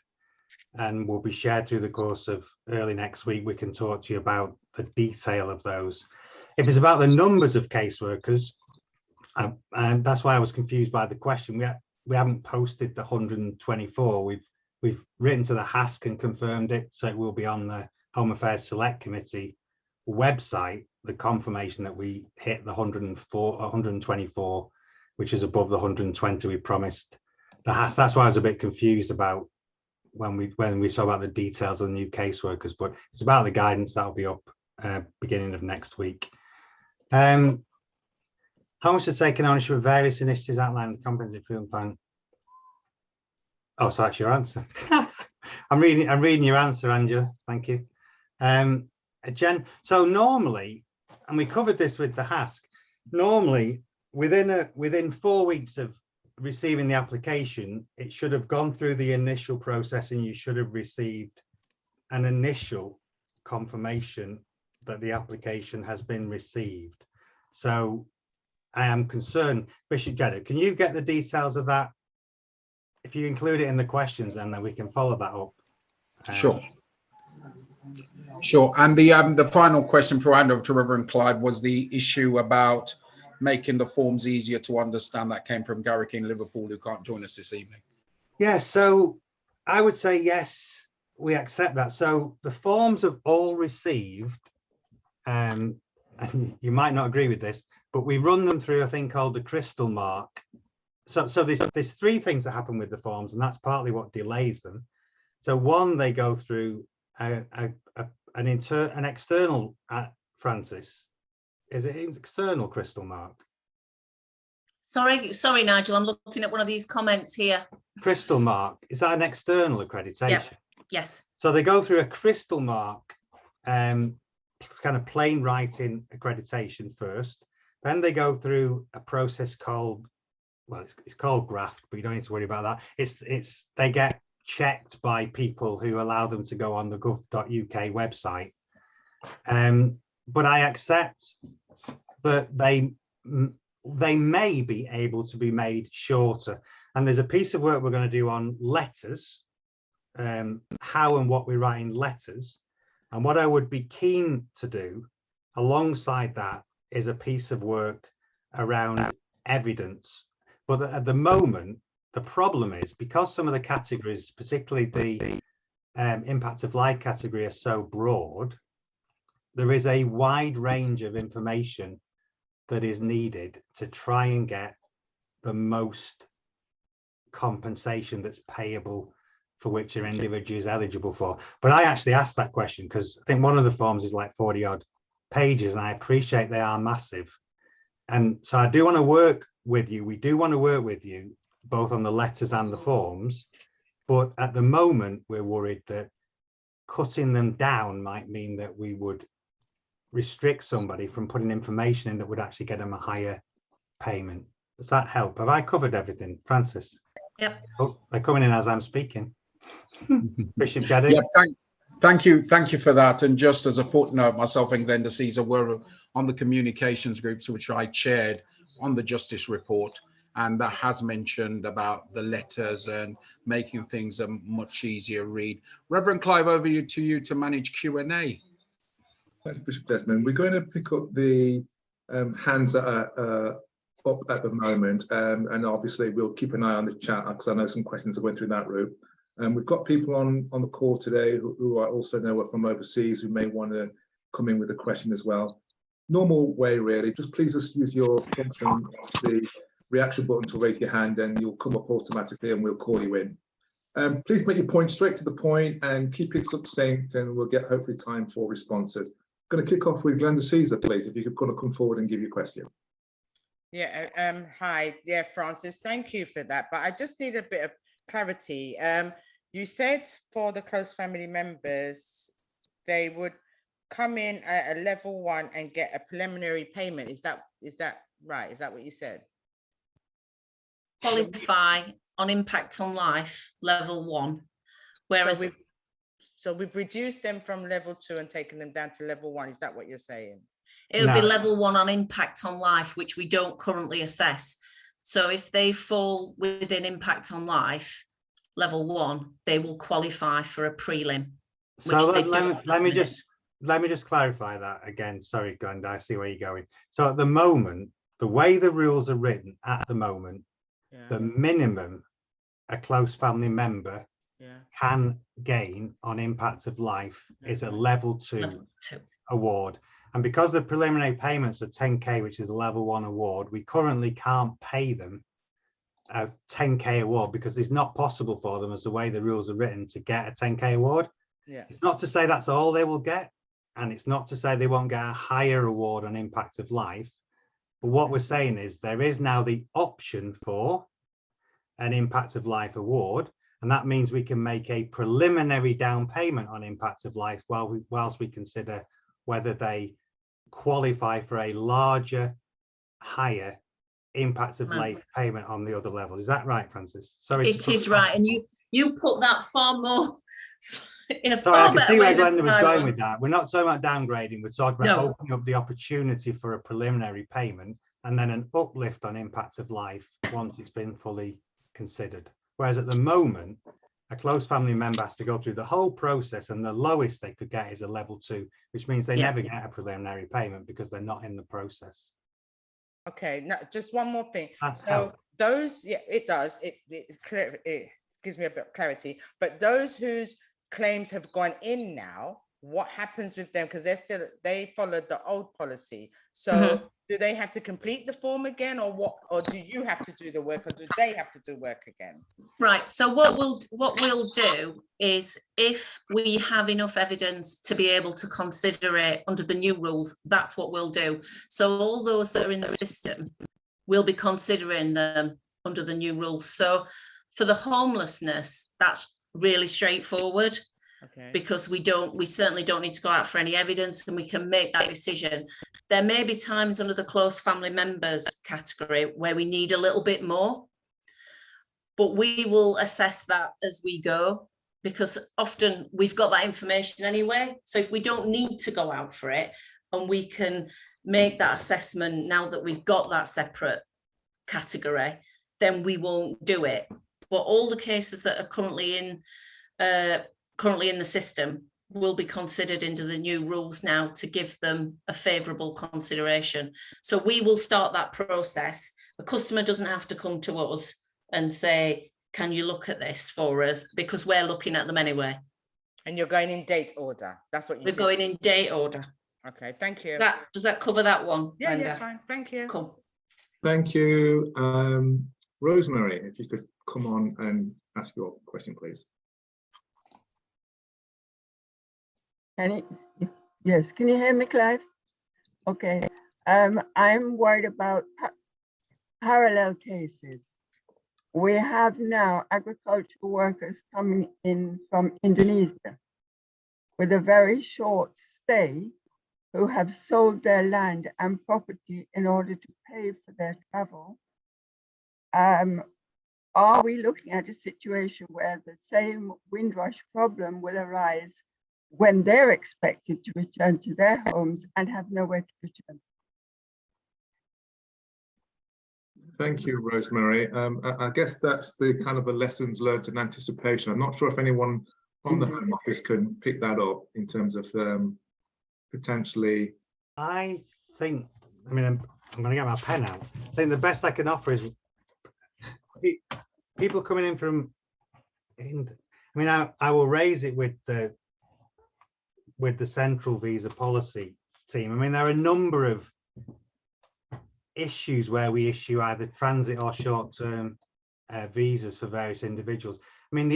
and will be shared through the course of early next week. We can talk to you about the detail of those. If it's about the numbers of caseworkers, and that's why I was confused by the question. We haven't posted the 124. We've written to the HASC and confirmed it, so it will be on the Home Affairs Select Committee website, the confirmation that we hit the 124, which is above the 120 we promised the HASC. That's why I was a bit confused about when we saw about the details of the new caseworkers, but it's about the guidance that'll be up beginning of next week. How much are taking ownership of various initiatives outlined in the comprehensive improvement plan? Oh, so that's your answer. I'm reading your answer, Angela. Thank you. Jen, so normally, and we covered this with the HASC, normally within 4 weeks of receiving the application, it should have gone through the initial process and you should have received an initial confirmation that the application has been received. So I am concerned, Bishop Jeddah, can you get the details of that? If you include it in the questions, then we can follow that up. Sure. And the final question for hand over to Reverend Clive was the issue about making the forms easier to understand. That came from Garrick in Liverpool, who can't join us this evening. Yeah, so I would say yes, we accept that. So the forms have all received, and you might not agree with this, but we run them through a thing called the crystal mark. So there's 3 things that happen with the forms, and that's partly what delays them. So one, they go through an external, Francis, is it external, Crystal Mark? Sorry, Nigel, I'm looking at one of these comments here. Crystal Mark, is that an external accreditation? Yep. Yes. So they go through a Crystal Mark kind of plain writing accreditation first. Then they go through a process called, well, it's called graft, but you don't need to worry about that. It's they get checked by people who allow them to go on the gov.uk website. But I accept that they may be able to be made shorter. And there's a piece of work we're going to do on letters, how and what we write in letters. And what I would be keen to do alongside that is a piece of work around evidence. But at the moment, the problem is because some of the categories, particularly the impact of life category, are so broad, there is a wide range of information that is needed to try and get the most compensation that's payable for which an individual is eligible for. But I actually asked that question because I think one of the forms is like 40 odd pages, and I appreciate they are massive. And so I do want to work with you. We do want to work with you both on the letters and the forms. But at the moment, we're worried that cutting them down might mean that we would restrict somebody from putting information in that would actually get them a higher payment. Does that help? Have I covered everything, Francis? Yep. Oh, they're coming in as I'm speaking. Bishop Geddy. Yeah, thank you for that. And just as a footnote, myself and Glenda Caesar were on the communications groups which I chaired on the Justice Report, and that has mentioned about the letters and making things a much easier read. Reverend Clive, over to you to manage Q&A. Thanks, Bishop Desmond. We're going to pick up the hands that are up at the moment, and obviously we'll keep an eye on the chat because I know some questions are going through that route. We've got people on the call today who I also know are from overseas who may want to come in with a question as well. Normal way, really. Just please just use your function of the reaction button to raise your hand, and you'll come up automatically, and we'll call you in. Please make your point straight to the point and keep it succinct, and we'll get hopefully time for responses. I'm going to kick off with Glenda Caesar, please, if you could come forward and give your question. Yeah. Hi. Yeah, Francis. Thank you for that. But I just need a bit of clarity. You said for the close family members, they would come in at a level 1 and get a preliminary payment. Is that right? Is that what you said? Qualify on impact on life level 1, whereas so we've reduced them from level 2 and taken them down to level 1. Is that what you're saying? it would be level 1 on impact on life, which we don't currently assess. So if they fall within impact on life level 1, they will qualify for a prelim. So let me just clarify that again. Sorry, Glenda, I see where you're going. So at the moment, the way the rules are written at the moment, the minimum a close family member can gain on impact of life is a level 2 award. And because the preliminary payments are 10k, which is a level 1 award, we currently can't pay them a 10k award because it's not possible for them, as the way the rules are written, to get a 10k award. It's not to say that's all they will get, and it's not to say they won't get a higher award on impact of life. But what we're saying is there is now the option for an impact of life award, and that means we can make a preliminary down payment on impact of life whilst we consider whether they qualify for a larger, higher impact of life payment on the other levels. Is that right, Francis? Sorry, it is right, and you put that far more in a sorry, I can see where Glenda was going was. with that. We're not talking about downgrading, we're talking about opening up the opportunity for a preliminary payment and then an uplift on impact of life once it's been fully considered. Whereas at the moment, a close family member has to go through the whole process, and the lowest they could get is a level 2, which means they never get a preliminary payment because they're not in the process. Okay, now just one more thing. That's those, it does. It gives me a bit of clarity. But those whose claims have gone in now, what happens with them? Because they followed the old policy. So do they have to complete the form again, or what? Or do you have to do the work, or do they have to do work again? Right. So what we'll do is, if we have enough evidence to be able to consider it under the new rules, that's what we'll do. So all those that are in the system, we'll be considering them under the new rules. So for the homelessness, that's really straightforward. Okay. Because we certainly don't need to go out for any evidence, and we can make that decision. There may be times under the close family members category where we need a little bit more, but we will assess that as we go, because often we've got that information anyway. So if we don't need to go out for it, and we can make that assessment now that we've got that separate category, then we won't do it. But all the cases that are currently in the system will be considered into the new rules now to give them a favourable consideration. So we will start that process. The customer doesn't have to come to us and say, can you look at this for us? Because we're looking at them anyway. And you're going in date order. That's what We're going in date order. Okay, thank you. Does that cover that one? Yeah, Brenda? yeah, fine. Thank you. Cool. Thank you. Rosemary, if you could come on and ask your question, please. Yes, can you hear me, Clive? Okay. I'm worried about parallel cases. We have now agricultural workers coming in from Indonesia with a very short stay, who have sold their land and property in order to pay for their travel. Are we looking at a situation where the same Windrush problem will arise when they're expected to return to their homes and have nowhere to return? Thank you, Rosemary. I guess that's the kind of a lessons learned in anticipation. I'm not sure if anyone on the Home Office can pick that up in terms of potentially. I think, I mean, I'm going to get my pen out. I think the best I can offer is people coming in from, I will raise it with the central visa policy team. I mean, there are a number of issues where we issue either transit or short-term visas for various individuals. I mean,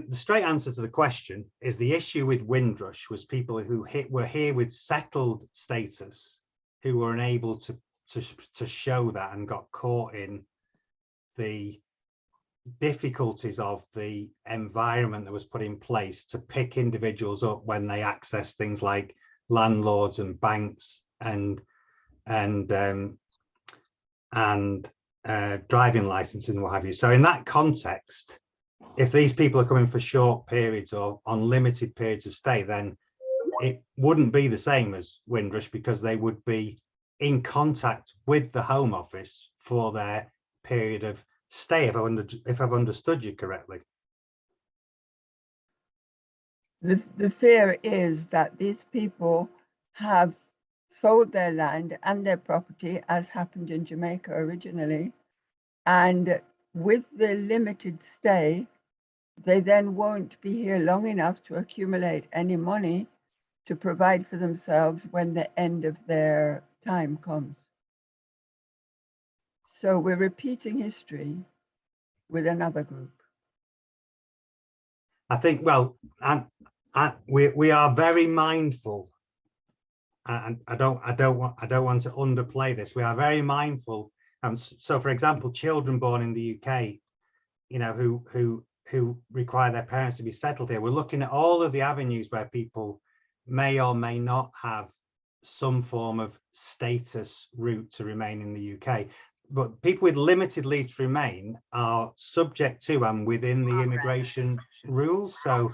the straight answer to the question is the issue with Windrush was people who were here with settled status, who were unable to show that and got caught in the difficulties of the environment that was put in place to pick individuals up when they access things like landlords and banks and driving licenses and what have you. So in that context, if these people are coming for short periods or on limited periods of stay, then it wouldn't be the same as Windrush, because they would be in contact with the Home Office for their period of stay, if I've understood you correctly. The fear is that these people have sold their land and their property, as happened in Jamaica originally, and with the limited stay, they then won't be here long enough to accumulate any money to provide for themselves when the end of their time comes. So we're repeating history with another group. I think, well, we are very mindful, and I don't want to underplay this. We are very mindful. So, for example, children born in the UK, who require their parents to be settled here. We're looking at all of the avenues where people may or may not have some form of status route to remain in the UK. But people with limited leave to remain are subject to and within the immigration rules. So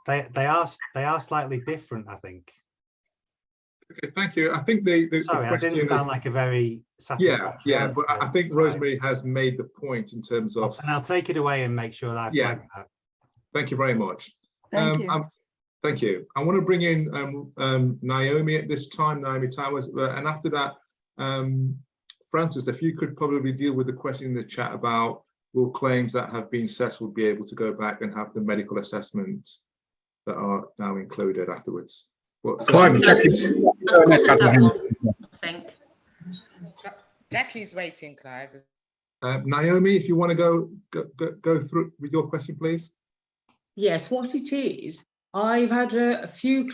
they are slightly different, I think. Okay, thank you. I think the Sorry, question I didn't sound like a very satisfactory yeah, answer. but I think Rosemary has made the point in terms of. And I'll take it away and make sure that I flag that. Thank you very much. Thank you. Thank you. I want to bring in Naomi at this time, Naomi Towers, and after that, Francis, if you could probably deal with the question in the chat about will claims that have been settled be able to go back and have the medical assessment that are now included afterwards. But Clive, Jackie, I think. Jackie's waiting, Clive. Naomi, if you want to go through with your question, please. Yes, what it is, I've had a few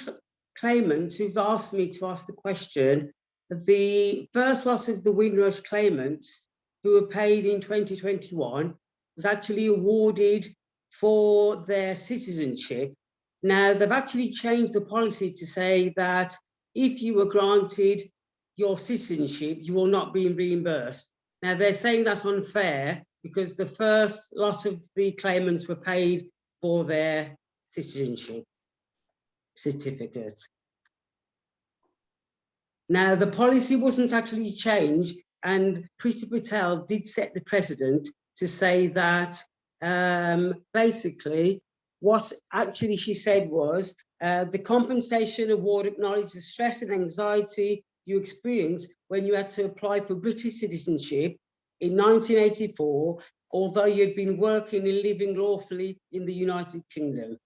claimants who've asked me to ask the question. The first lot of the Windrush claimants who were paid in 2021 was actually awarded for their citizenship. Now, they've actually changed the policy to say that if you were granted your citizenship, you will not be reimbursed. Now, they're saying that's unfair because the first lot of the claimants were paid for their citizenship certificate. Now, the policy wasn't actually changed, and Priti Patel did set the precedent to say that basically what actually she said was the compensation award acknowledged the stress and anxiety you experienced when you had to apply for British citizenship in 1984, although you'd been working and living lawfully in the United Kingdom.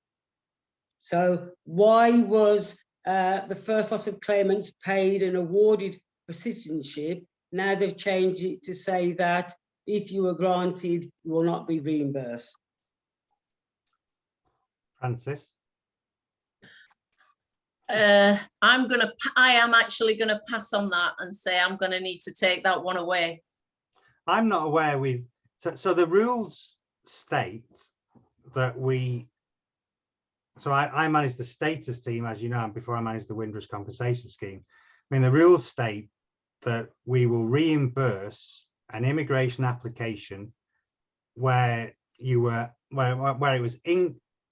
So why was the first lot of claimants paid and awarded for citizenship? Now they've changed it to say that if you were granted, you will not be reimbursed. Francis? I am actually gonna pass on that and say I'm gonna need to take that one away. I'm not aware so the rules state that I manage the status team, as you know, before I managed the Windrush compensation scheme. I mean, the rules state that we will reimburse an immigration application where you were where it was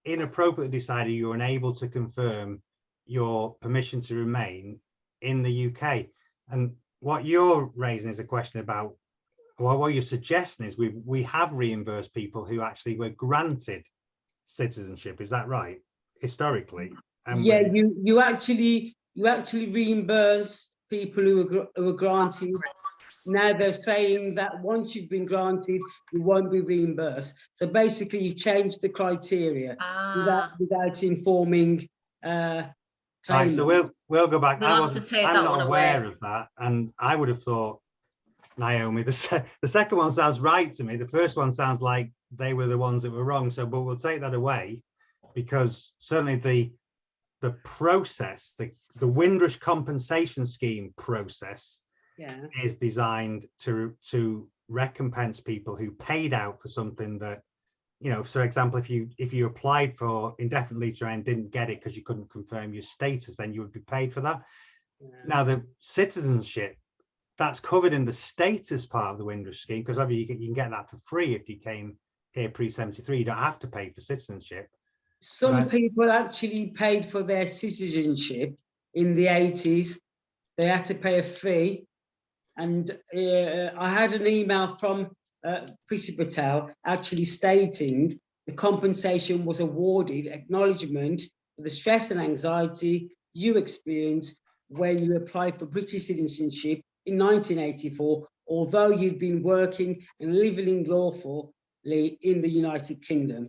inappropriately decided you were unable to confirm your permission to remain in the UK. And what you're raising is a question about, well, what you're suggesting is we have reimbursed people who actually were granted citizenship. Is that right? Historically? Yeah, you actually reimburse people who were granted. Now they're saying that once you've been granted, you won't be reimbursed. So basically, you've changed the criteria without informing. Right, so we'll go back. I'm not aware of that, and I would have thought, Naomi, the second one sounds right to me. The first one sounds like they were the ones that were wrong. So, but we'll take that away, because certainly the process, the Windrush compensation scheme process, is designed to recompense people who paid out for something that, you know, for example, if you applied for indefinite leave to remain and didn't get it because you couldn't confirm your status, then you would be paid for that. Now, the citizenship, that's covered in the status part of the Windrush scheme, because obviously you can get that for free if you came here pre-73. You don't have to pay for citizenship. Some people actually paid for their citizenship in the 80s. They had to pay a fee. And I had an email from Priti Patel actually stating the compensation was awarded, acknowledgement for the stress and anxiety you experienced when you applied for British citizenship in 1984, although you'd been working and living lawfully in the United Kingdom.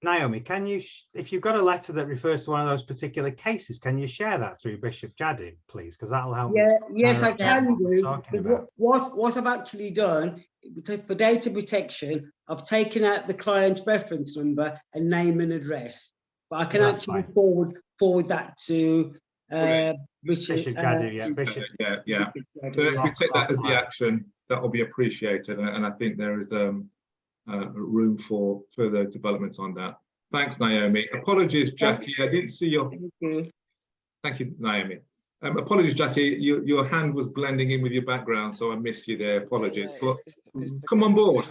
Naomi, can you, if you've got a letter that refers to one of those particular cases, can you share that through Bishop Jadin, please? Because that'll help. Yes, I can do. What I've actually done for data protection, I've taken out the client reference number and name and address. But I can actually forward that to Bishop Jadin. Bishop. Yeah. So if we take that as the action, that will be appreciated, and I think there is room for further development on that. Thanks, Naomi. Apologies, Jackie. I didn't see your. Thank you, Naomi. Apologies, Jackie. Your hand was blending in with your background, so I missed you there. Apologies. But come on board.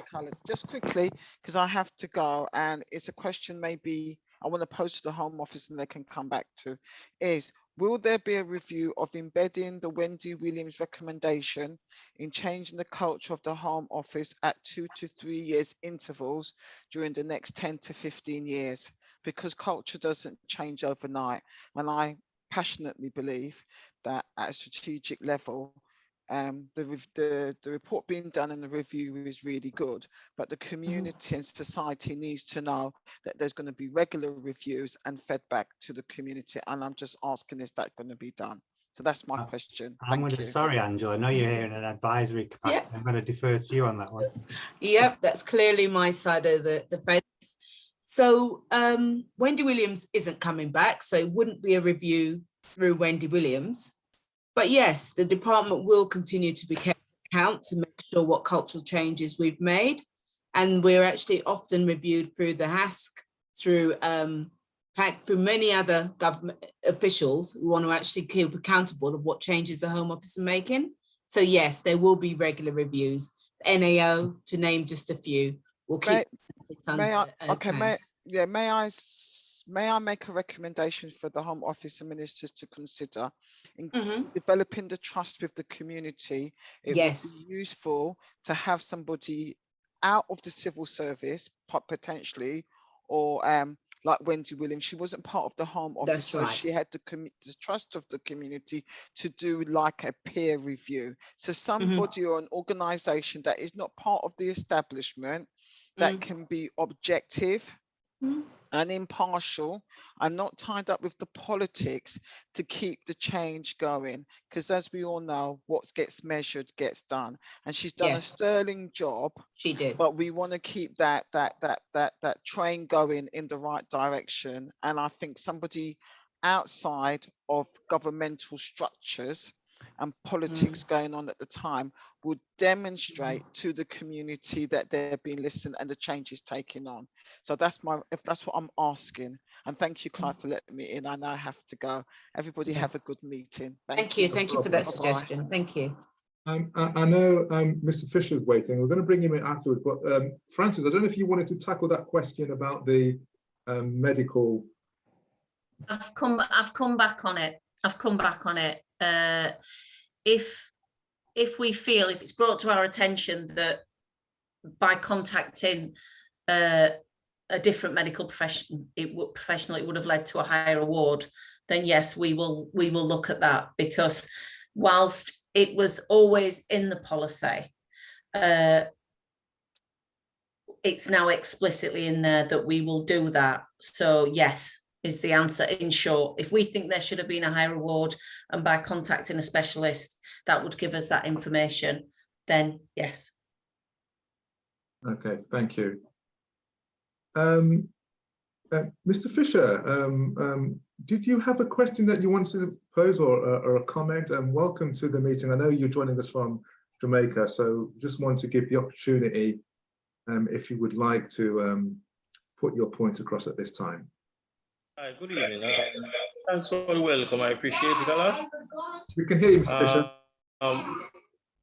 Just quickly, because I have to go, and it's a question maybe I want to post to the Home Office and they can come back to, is will there be a review of embedding the Wendy Williams recommendation in changing the culture of the Home Office at 2 to 3 years intervals during the next 10 to 15 years? Because culture doesn't change overnight. And I passionately believe that at a strategic level, the report being done and the review is really good, but the community and society needs to know that there's going to be regular reviews and fed back to the community. And I'm just asking, is that going to be done? So that's my question. Thank you. Sorry, Angela, I know you're here in an advisory capacity. I'm going to defer to you on that one. Yep, that's clearly my side of the fence. So Wendy Williams isn't coming back, so it wouldn't be a review through Wendy Williams. But yes, the department will continue to be kept account to make sure what cultural changes we've made. And we're actually often reviewed through the HASC, through many other government officials who want to actually keep accountable of what changes the Home Office are making. So yes, there will be regular reviews. NAO, to name just a few, will keep may I make a recommendation for the Home Office and ministers to consider in developing the trust with the community? It would be useful to have somebody out of the civil service, potentially, or like Wendy Williams. She wasn't part of the Home Office, so she had the trust of the community to do like a peer review. So somebody or an organization that is not part of the establishment, that can be objective and impartial and not tied up with the politics, to keep the change going. Because as we all know, what gets measured gets done. And she's done a sterling job. She did. But we want to keep that train going in the right direction. And I think somebody outside of governmental structures and politics going on at the time would demonstrate to the community that they're being listened and the change is taking on. So that's what I'm asking. And thank you, Clive, for letting me in. I now have to go. Everybody have a good meeting. Thank you. Thank you for that suggestion. Thank you. I know Mr. Fisher's waiting. We're going to bring him in afterwards, but Francis, I don't know if you wanted to tackle that question about the medical. I've come back on it. If we feel, if it's brought to our attention that by contacting a different medical professional, it would have led to a higher award, then yes, we will look at that, because whilst it was always in the policy, it's now explicitly in there that we will do that. So yes is the answer, in short. If we think there should have been a higher award, and by contacting a specialist that would give us that information, then yes. Okay, thank you. Mr. Fisher, did you have a question that you wanted to pose, or a comment? And welcome to the meeting. I know you're joining us from Jamaica, so just want to give the opportunity if you would like to put your point across at this time. Hi, good evening. Thanks for the welcome. I appreciate it a lot. We can hear you, Mr. Fisher.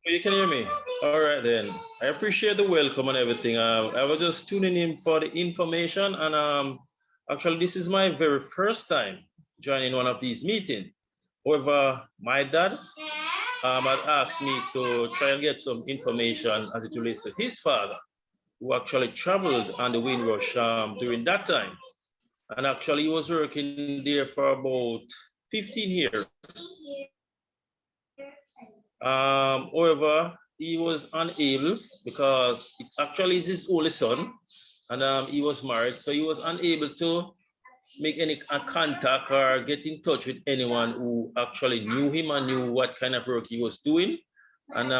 You can hear me? All right, then. I appreciate the welcome and everything. I was just tuning in for the information, and actually, this is my very first time joining one of these meetings. However, my dad had asked me to try and get some information as it relates to his father, who actually traveled on the Windrush during that time. And actually, he was working there for about 15 years. However, he was unable, because it actually is his only son, and he was married, so he was unable to make any contact or get in touch with anyone who actually knew him and knew what kind of work he was doing. And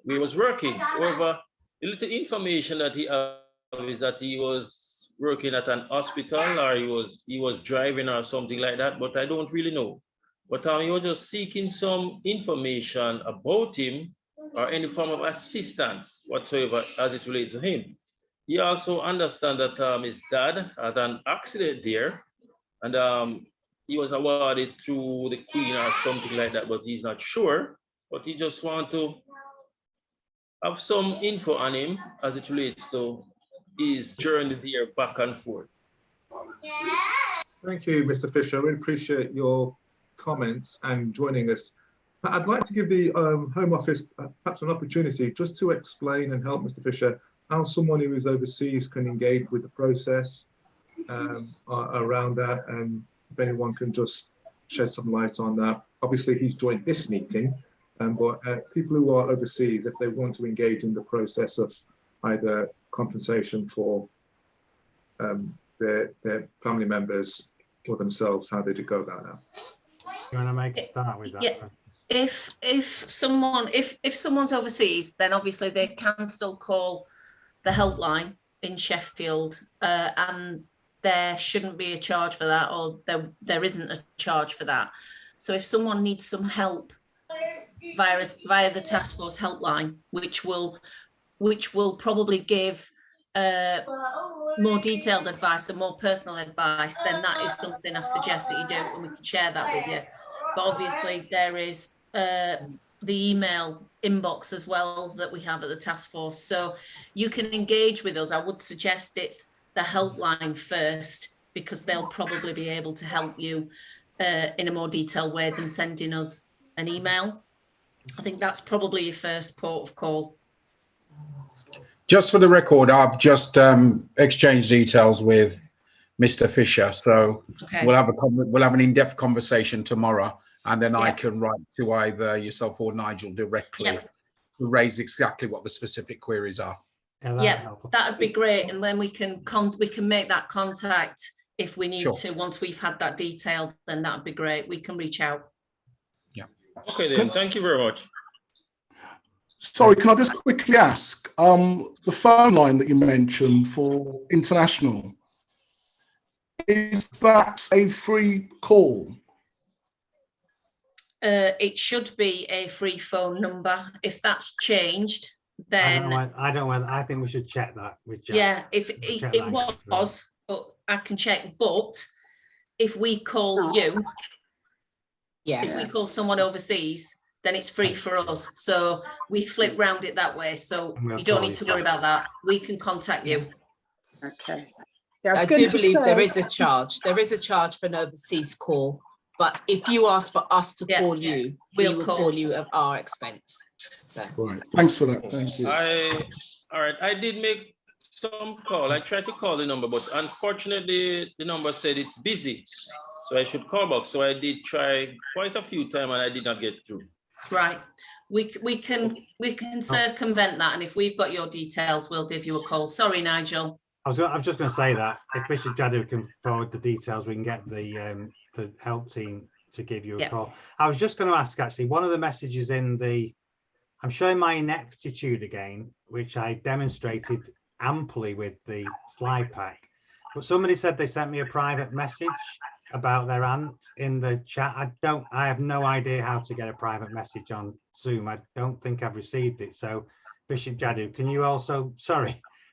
he was working. However, the little information that he has is that he was working at an hospital, or he was driving or something like that, but I don't really know. But he was just seeking some information about him, or any form of assistance whatsoever as it relates to him. He also understands that his dad had an accident there, and he was awarded through the Queen or something like that, but he's not sure. But he just wants to have some info on him as it relates to his journey there back and forth. Thank you, Mr. Fisher. I really appreciate your comments and joining us. I'd like to give the Home Office perhaps an opportunity just to explain and help Mr. Fisher how someone who is overseas can engage with the process around that, and if anyone can just shed some light on that. Obviously, he's joined this meeting, But people who are overseas, if they want to engage in the process of either compensation for their family members or themselves, how they do go about that? You want to make a start with that? Yeah. If someone's overseas, then obviously they can still call the helpline in Sheffield, and there shouldn't be a charge for that, or there isn't a charge for that. So if someone needs some help via the task force helpline, which will probably give more detailed advice and more personal advice, then that is something I suggest that you do, and we can share that with you. But obviously there is the email inbox as well that we have at the task force, so you can engage with us. I would suggest it's the helpline first, because they'll probably be able to help you in a more detailed way than sending us an email. I think that's probably your first port of call. Just for the record, I've just exchanged details with Mr. Fisher, so Okay. we'll have an in-depth conversation tomorrow, and then I Yeah. can write to either yourself or Nigel directly Yeah. to raise exactly what the specific queries are. Yeah, that'd be great, and then we can make that contact if we need Sure. to. Once we've had that detail, then that'd be great. We can reach out. Yeah. Okay then, thank you very much. Sorry, can I just quickly ask, the phone line that you mentioned for international, is that a free call? It should be a free phone number. If that's changed, then I think we should check that with Jack. yeah, if Check it that and go through. was, but I can check. But if we call you, if we call someone overseas, then it's free for us. So we flip round it that way. So We'll you don't call need to you. worry about that. We can contact you. Okay. I do believe there is a charge. There is a charge for an overseas call, but if you ask for us to call you, we will call you at our expense. So Right, thanks for that. Thank you. All right, I did make some call. I tried to call the number, but unfortunately the number said it's busy, so I should call back. So I did try quite a few times and I did not get through. Right. We can circumvent that, and if we've got your details, we'll give you a call. Sorry, Nigel. I was just going to say that if Bishop Jadu can forward the details, we can get the help team to give you a call. I was just going to ask, actually, one of the messages in the, I'm showing my ineptitude again, which I demonstrated amply with the slide pack, but somebody said they sent me a private message about their aunt in the chat. I have no idea how to get a private message on Zoom. I don't think I've received it. So Bishop Jadu, can you also,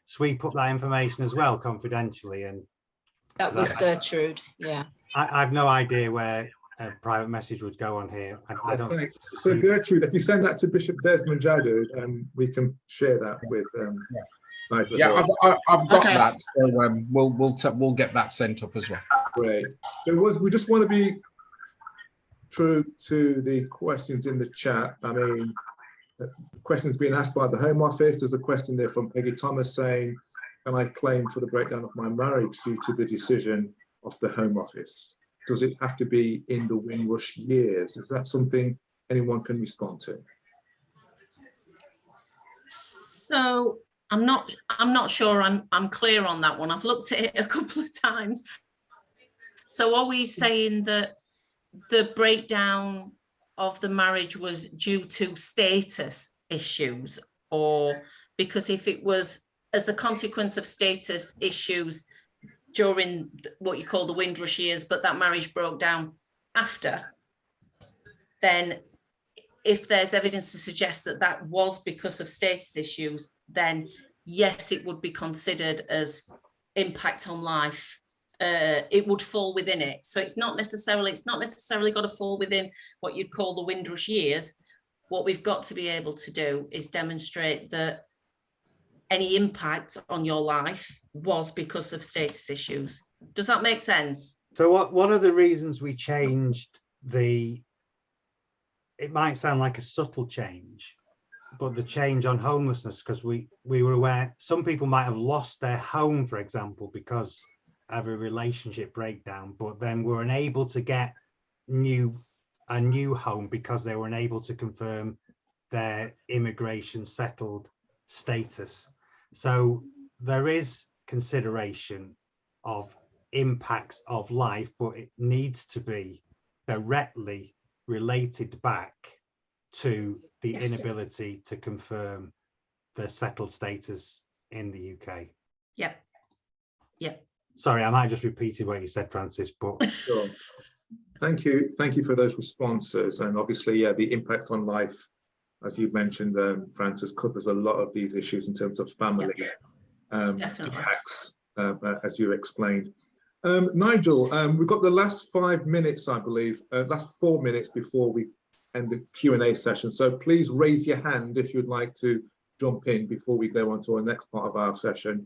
sweep up that information as well confidentially? And that was Gertrude. Yeah. I have no idea where a private message would go on here. I don't. Thanks. So Gertrude, if you send that to Bishop Desmond Jadu, we can share that with Nigel. Yeah, I've got that. So we'll get that sent up as well. Great. So we just want to be true to the questions in the chat. I mean, the questions being asked by the Home Office. There's a question there from Peggy Thomas saying, can I claim for the breakdown of my marriage due to the decision of the Home Office? Does it have to be in the Windrush years? Is that something anyone can respond to? So I'm not sure I'm clear on that one. I've looked at it a couple of times. So are we saying that the breakdown of the marriage was due to status issues, or because if it was as a consequence of status issues during what you call the Windrush years, but that marriage broke down after, then if there's evidence to suggest that that was because of status issues, then yes, it would be considered as impact on life. It would fall within it. So it's not necessarily got to fall within what you'd call the Windrush years. What we've got to be able to do is demonstrate that any impact on your life was because of status issues. Does that make sense? So one of the reasons we changed it might sound like a subtle change, but the change on homelessness, because we were aware some people might have lost their home, for example, because of a relationship breakdown, but then were unable to get new a new home because they were unable to confirm their immigration settled status. So there is consideration of impacts of life, but it needs to be directly related back to the Yes. inability to confirm the settled status in the UK. Yep. Yep. Sorry, I might just repeated what you said, Francis, but Sure. Thank you for those responses. And obviously, yeah, the impact on life, as you mentioned, Francis, covers a lot of these issues in terms of family impacts, as you explained. Nigel, we've got the last 5 minutes, I believe, last 4 minutes before we end the Q&A session. So please raise your hand if you'd like to jump in before we go on to our next part of our session.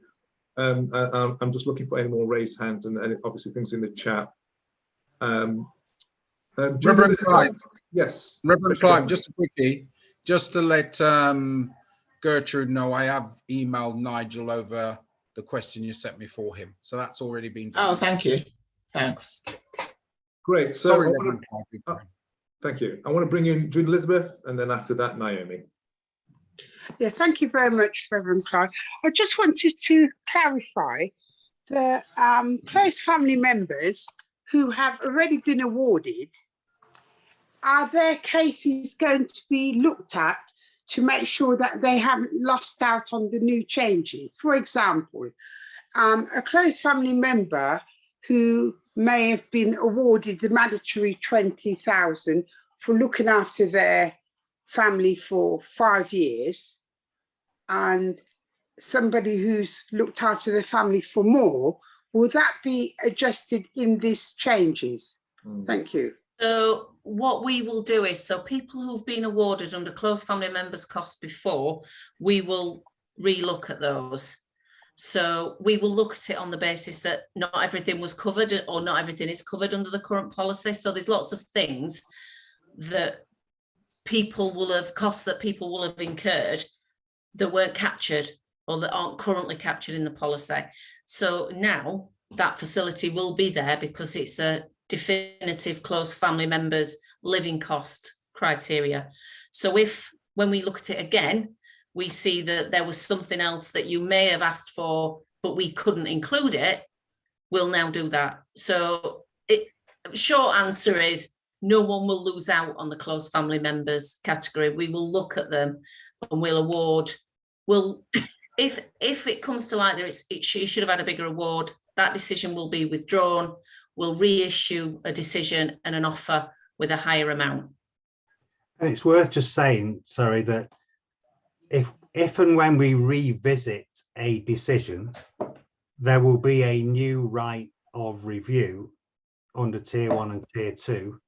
I'm just looking for any more raised hands and obviously things in the chat. Reverend Clive. Yes. Reverend Clive, just a quickie, just to let Gertrude know, I have emailed Nigel over the question you sent me for him. So that's already been done. Oh, thank you. Thanks. Great. So Sorry, Reverend Clive. Thank you. I want to bring in June Elizabeth and then after that, Naomi. Yeah, thank you very much, Reverend Clive. I just wanted to clarify the close family members who have already been awarded, are their cases going to be looked at to make sure that they haven't lost out on the new changes? For example, a close family member who may have been awarded the mandatory 20,000 for looking after their family for 5 years, and somebody who's looked after their family for more, will that be adjusted in these changes? Thank you. So what we will do is, so people who've been awarded under close family members costs before, we will relook at those. So we will look at it on the basis that not everything was covered or not everything is covered under the current policy. So there's lots of things that people will have, costs that people will have incurred that weren't captured or that aren't currently captured in the policy. So now that facility will be there because it's a definitive close family members living cost criteria. So if, when we look at it again, we see that there was something else that you may have asked for, but we couldn't include it, we'll now do that. So short answer is no one will lose out on the close family members category. We will look at them and we'll award. If it comes to light that you should have had a bigger award, that decision will be withdrawn. We'll reissue a decision and an offer with a higher amount. And it's worth just saying, sorry, that if and when we revisit a decision, there will be a new right of review under tier 1 and tier 2.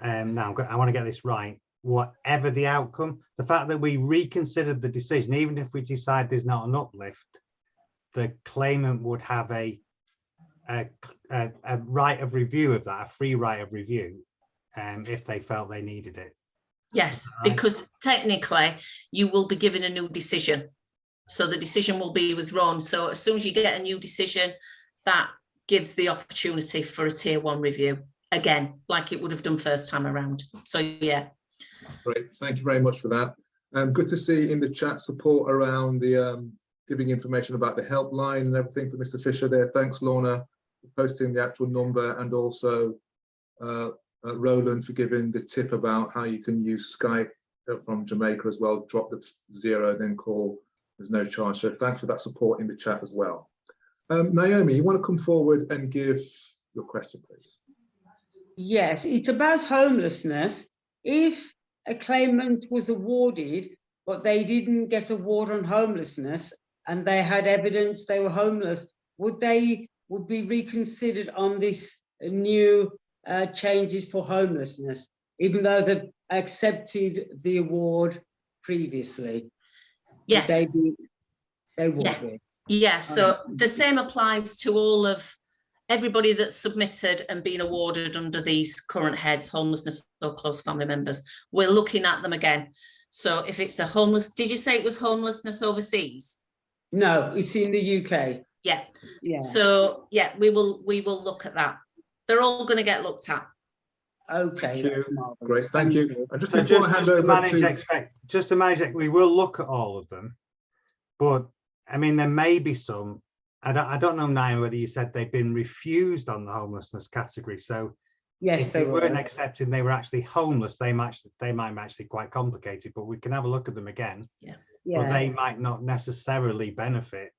Now I want to get this right. Whatever the outcome, the fact that we reconsidered the decision, even if we decide there's not an uplift, the claimant would have a right of review of that, a free right of review, if they felt they needed it. Yes, because technically you will be given a new decision. So the decision will be withdrawn. So as soon as you get a new decision, that gives the opportunity for a tier 1 review again, like it would have done first time around. So yeah. Great, thank you very much for that. Good to see in the chat support around the giving information about the helpline and everything for Mr. Fisher there. Thanks, Lorna, for posting the actual number, and also Roland for giving the tip about how you can use Skype from Jamaica as well. Drop the 0, then call. There's no charge. So thanks for that support in the chat as well. Naomi, you want to come forward and give your question, please? Yes, it's about homelessness. If a claimant was awarded, but they didn't get award on homelessness, and they had evidence they were homeless, would be reconsidered on this new changes for homelessness, even though they've accepted the award previously? Yes. They would be. Yeah, so the same applies to all of everybody that's submitted and been awarded under these current heads, homelessness or close family members. We're looking at them again. So if it's a homeless, did you say it was homelessness overseas? No, it's in the UK. Yeah. Yeah. So yeah, we will look at that. They're all going to get looked at. Okay. Thank you. that's marvellous. Great, thank you. And just So before I hand over just to manage, we will look at all of them, but I mean, there may be some. I don't know, Naima, whether you said they've been refused on the homelessness category. So Yes, if they weren't accepted, and they were actually homeless, they might be actually quite complicated. But we can have a look at them again. Yeah. But they might not necessarily benefit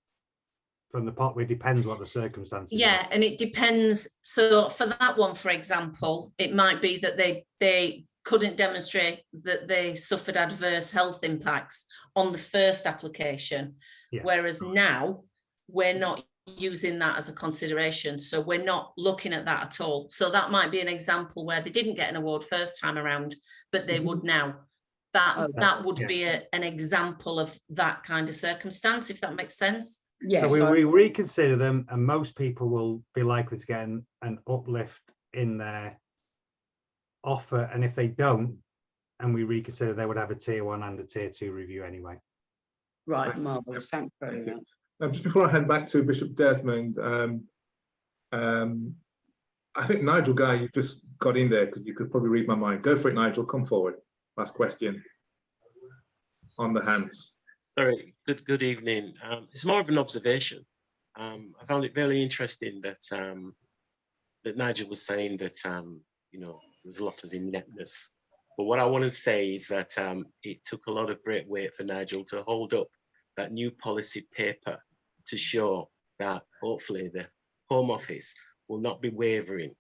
from the pot. It depends what the circumstances Yeah, are. and it depends. So for that one, for example, it might be that they couldn't demonstrate that they suffered adverse health impacts on the first application, whereas now we're not using that as a consideration. So we're not looking at that at all. So that might be an example where they didn't get an award first time around, but they would now. That would be an example of that kind of circumstance, if that makes sense. So we reconsider them, and most people will be likely to get an uplift in their offer. And if they don't, and we reconsider, they would have a tier 1 and a tier 2 review anyway. Right, marvellous. Thanks very much. Just before I hand back to Bishop Desmond, I think Nigel Guy, you just got in there because you could probably read my mind. Go for it, Nigel. Come forward. Last question on the hands. Sorry, good evening. It's more of an observation. I found it very interesting that that Nigel was saying that you know, there was a lot of ineptness. But what I want to say is that it took a lot of great weight for Nigel to hold up that new policy paper to show that hopefully the Home Office will not be wavering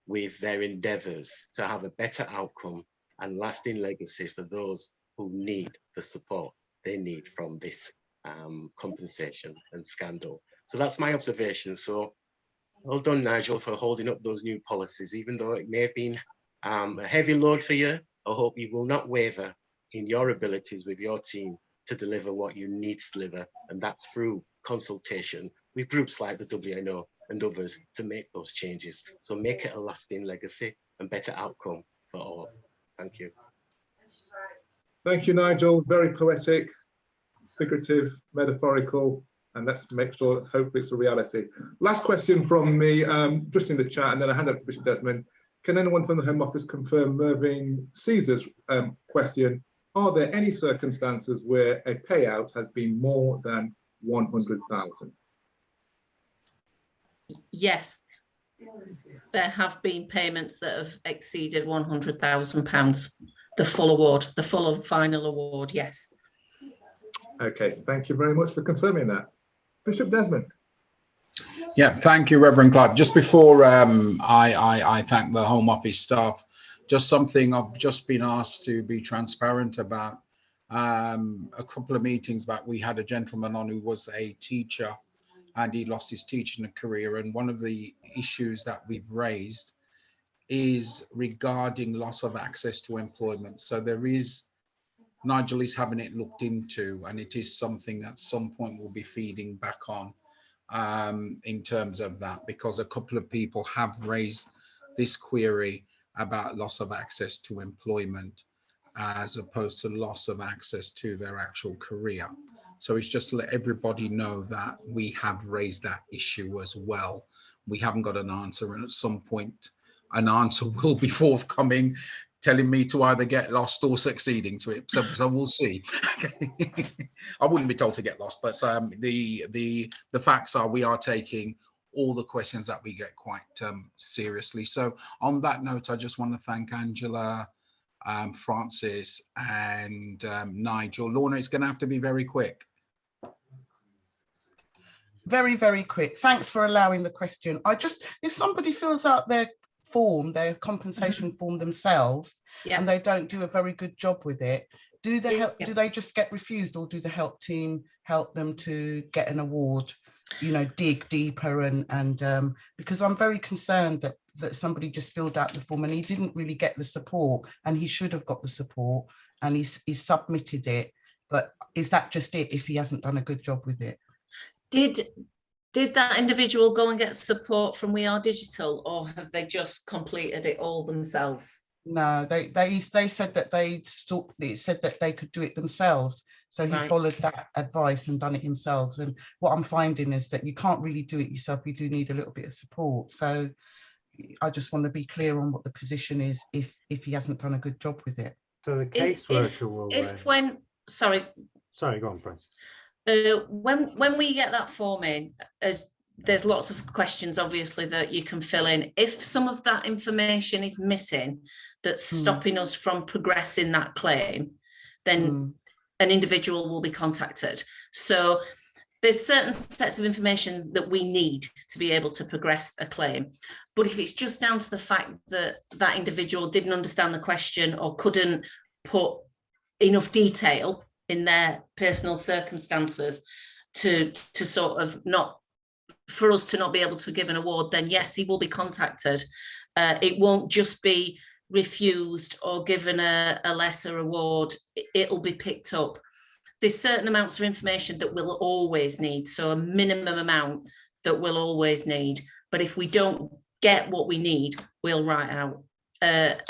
with their endeavours to have a better outcome and lasting legacy for those who need the support they need from this compensation and scandal. So that's my observation. So well done, Nigel, for holding up those new policies, even though it may have been a heavy load for you. I hope you will not waver in your abilities with your team to deliver what you need to deliver, and that's through consultation with groups like the WNO and others to make those changes. So make it a lasting legacy and better outcome for all. Thank you. Thank you, Nigel. Very poetic, figurative, metaphorical, and let's make sure, hopefully it's a reality. Last question from me, just in the chat, and then I hand over to Bishop Desmond. Can anyone from the Home Office confirm Mervyn Caesar's question? Are there any circumstances where a payout has been more than 100,000? Yes, there have been payments that have exceeded £100,000. The full award, the full and final award, yes. Okay, thank you very much for confirming that. Bishop Desmond. Yeah, thank you, Reverend Clark. Just before I thank the Home Office staff, just something I've just been asked to be transparent about. A couple of meetings back, we had a gentleman on who was a teacher and he lost his teaching career. And one of the issues that we've raised is regarding loss of access to employment. So there is, Nigel is having it looked into, and it is something at some point we'll be feeding back on in terms of that, because a couple of people have raised this query about loss of access to employment as opposed to loss of access to their actual career. So it's just to let everybody know that we have raised that issue as well. We haven't got an answer, and at some point an answer will be forthcoming telling me to either get lost or succeeding to it. So we'll see. I wouldn't be told to get lost, but the facts are we are taking all the questions that we get quite seriously. So on that note, I just want to thank Angela, Francis, and Nigel. Lorna, it's going to have to be very quick. Very, very quick. Thanks for allowing the question. If somebody fills out their form, their compensation form themselves, and they don't do a very good job with it, do they just get refused, or do the help team help them to get an award, you know, dig deeper? And because I'm very concerned that somebody just filled out the form and he didn't really get the support, and he should have got the support, and he's submitted it, but is that just it if he hasn't done a good job with it? Did that individual go and get support from We Are Digital, or have they just completed it all themselves? No, they said that said that they could do it themselves. So he followed that advice and done it himself. And what I'm finding is that you can't really do it yourself. You do need a little bit of support. So I just want to be clear on what the position is if he hasn't done a good job with it. So the caseworker will. Sorry, go on, Francis. When we get that form in, there's lots of questions obviously that you can fill in. If some of that information is missing that's stopping us from progressing that claim, then an individual will be contacted. So there's certain sets of information that we need to be able to progress a claim. But if it's just down to the fact that that individual didn't understand the question or couldn't put enough detail in their personal circumstances to sort of not, for us to not be able to give an award, then yes, he will be contacted. It won't just be refused or given a lesser award. It'll be picked up. There's certain amounts of information that we'll always need, so a minimum amount that we'll always need. But if we don't get what we need, we'll write out. And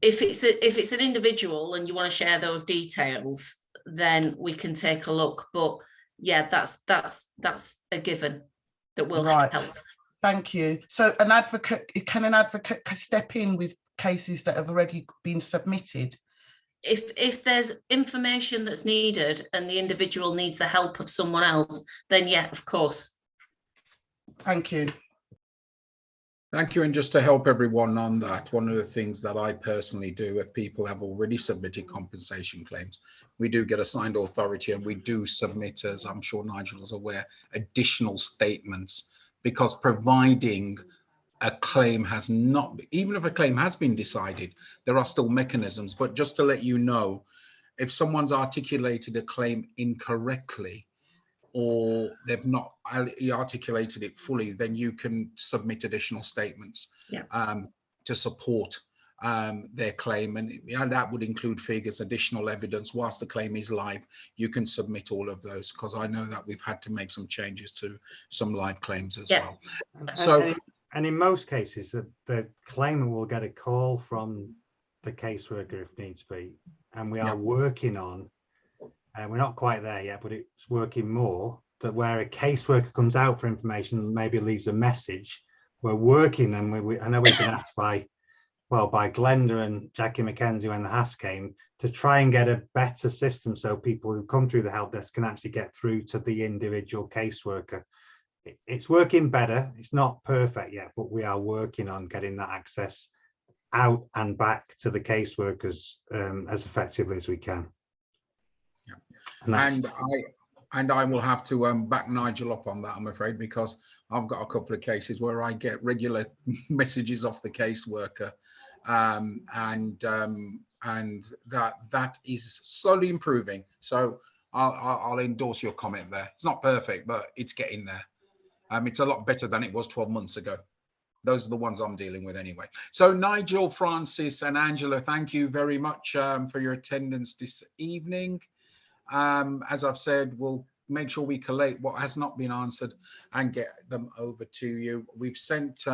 if it's an individual and you want to share those details, then we can take a look. But yeah, that's a given that will help. Thank you. So can an advocate step in with cases that have already been submitted? If there's information that's needed and the individual needs the help of someone else, then yeah, of course. Thank you. Thank you. And just to help everyone on that, one of the things that I personally do, if people have already submitted compensation claims, we do get a signed authority and we do submit, as I'm sure Nigel is aware, additional statements, because providing a claim has not, even if a claim has been decided, there are still mechanisms. But just to let you know, if someone's articulated a claim incorrectly or they've not articulated it fully, then you can submit additional statements to support their claim. And that would include figures, additional evidence. Whilst the claim is live, you can submit all of those, because I know that we've had to make some changes to some live claims as well. So. And in most cases, the claimant will get a call from the caseworker if needs be. And we are working on, and we're not quite there yet, but it's working more, that where a caseworker comes out for information and maybe leaves a message, we're working, and I know we've been asked by Glenda and Jackie McKenzie when the HAS came, to try and get a better system so people who come through the help desk can actually get through to the individual caseworker. It's working better. It's not perfect yet, but we are working on getting that access out and back to the caseworkers as effectively as we can. Yeah. And I will have to back Nigel up on that, I'm afraid, because I've got a couple of cases where I get regular messages off the caseworker, and that is slowly improving. So I'll endorse your comment there. It's not perfect, but it's getting there. It's a lot better than it was 12 months ago. Those are the ones I'm dealing with anyway. So Nigel, Francis and Angela, thank you very much for your attendance this evening. As I've said, we'll make sure we collate what has not been answered and get them over to you. We've sent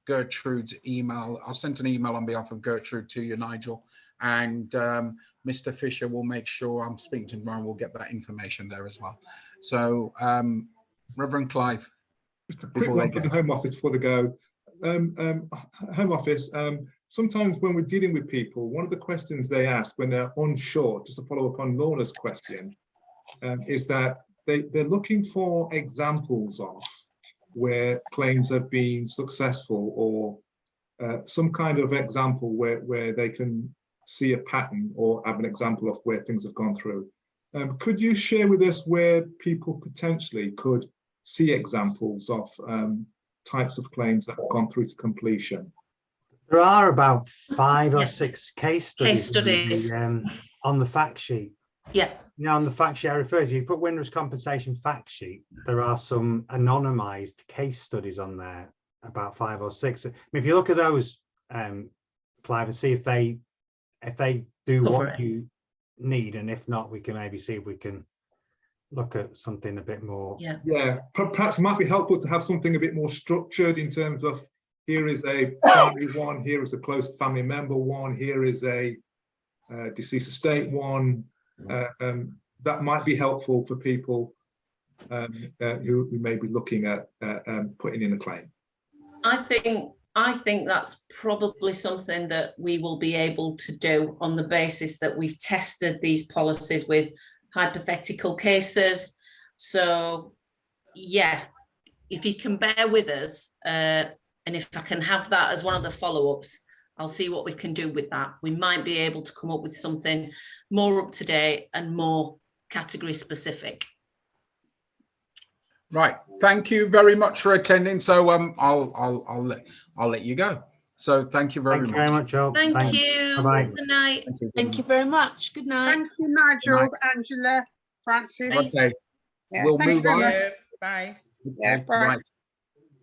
Gertrude's email. I'll send an email on behalf of Gertrude to you, Nigel, and Mr. Fisher will make sure, I'm speaking to him tomorrow, we'll get that information there as well. So Reverend Clive. Just a quick one for the Home Office before they go. Home Office, sometimes when we're dealing with people, one of the questions they ask when they're unsure, just to follow up on Lorna's question, is that they're looking for examples of where claims have been successful, or some kind of example where they can see a pattern or have an example of where things have gone through. Could you share with us where people potentially could see examples of types of claims that have gone through to completion? There are about 5 or 6 case studies on the fact sheet. Yeah. Now, on the fact sheet I refer to, you put Windrush compensation fact sheet, there are some anonymized case studies on there, about 5 or 6. I mean, if you look at those, Clive, and see if they do what you need, and if not, we can maybe see if we can look at something a bit more. Yeah, perhaps it might be helpful to have something a bit more structured in terms of, here is a primary one, here is a close family member one, here is a deceased estate one. That might be helpful for people who may be looking at putting in a claim. I think I think that's probably something that we will be able to do on the basis that we've tested these policies with hypothetical cases. So, yeah, if you can bear with us, and if I can have that as one of the follow-ups, I'll see what we can do with that. We might be able to come up with something more up to date and more category specific. Right. Thank you very much for attending. So I'll let you go. So thank you very much. Thank you very much, Joe. Thank you. Bye-bye. Good night. Thank you very much. Good night. Thank you, Nigel, Angela, Francis. Okay. Yeah, We'll thank you move very on. much. Bye. Yeah, Okay, bye.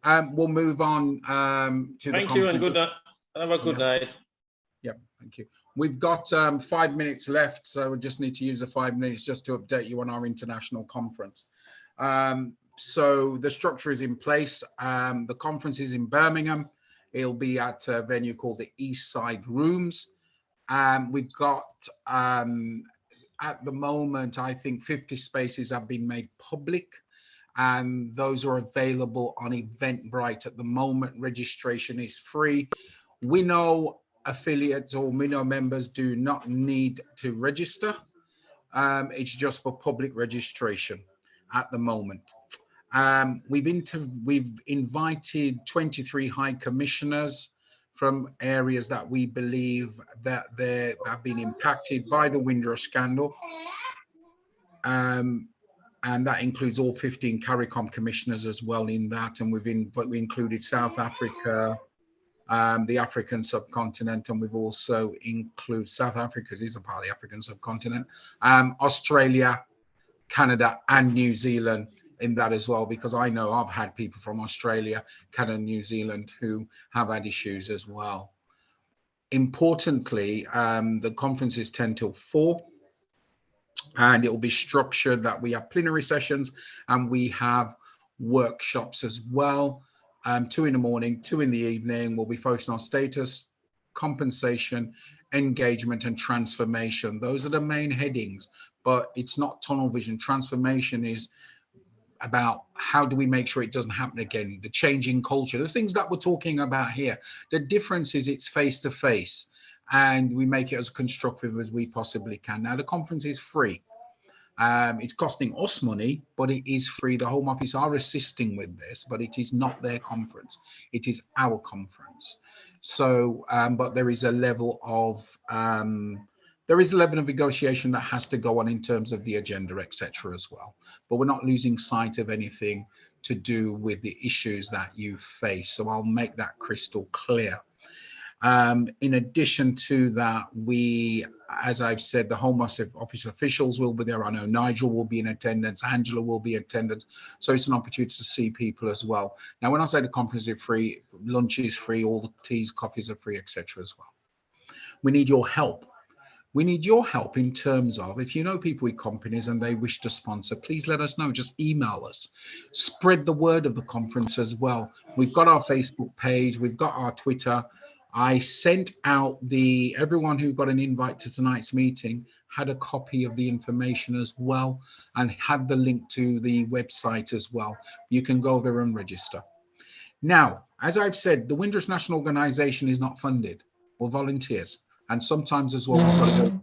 right. We'll move on to Thank the you and good conference. night. Have a good night. Yep, thank you. We've got 5 minutes left, so we just need to use the 5 minutes just to update you on our international conference. So the structure is in place. The conference is in Birmingham. It'll be at a venue called the East Side Rooms. We've got, at the moment, I think 50 spaces have been made public, and those are available on Eventbrite at the moment. Registration is free. WNO affiliates or WNO members do not need to register. It's just for public registration at the moment. We've invited 23 high commissioners from areas that we believe that they have been impacted by the Windrush scandal. And that includes all 15 CARICOM commissioners as well in that. And we included South Africa, the African subcontinent, and we've also included South Africa is a part of the African subcontinent, Australia, Canada, and New Zealand in that as well, because I know I've had people from Australia, Canada, and New Zealand who have had issues as well. Importantly, the conference is 10 till 4. And it will be structured that we have plenary sessions and we have workshops as well. 2 in the morning, 2 in the evening. We'll be focusing on status, compensation, engagement, and transformation. Those are the main headings, but it's not tunnel vision. Transformation is about how do we make sure it doesn't happen again, the changing culture, the things that we're talking about here. The difference is it's face-to-face, and we make it as constructive as we possibly can. Now, the conference is free. It's costing us money, but it is free. The Home Office are assisting with this, but it is not their conference. It is our conference. So, but there is a level of negotiation that has to go on in terms of the agenda, etc. as well. But we're not losing sight of anything to do with the issues that you face. So I'll make that crystal clear. In addition to that, we, as I've said, the Home Office officials will be there. I know Nigel will be in attendance, Angela will be in attendance. So it's an opportunity to see people as well. Now, when I say the conference is free, lunch is free, all the teas, coffees are free, etc. as well. We need your help. We need your help in terms of, if you know people with companies and they wish to sponsor, please let us know. Just email us. Spread the word of the conference as well. We've got our Facebook page. We've got our Twitter. I sent out everyone who got an invite to tonight's meeting had a copy of the information as well and had the link to the website as well. You can go there and register. Now, as I've said, the Windrush National Organization is not funded. We're volunteers. And sometimes as well,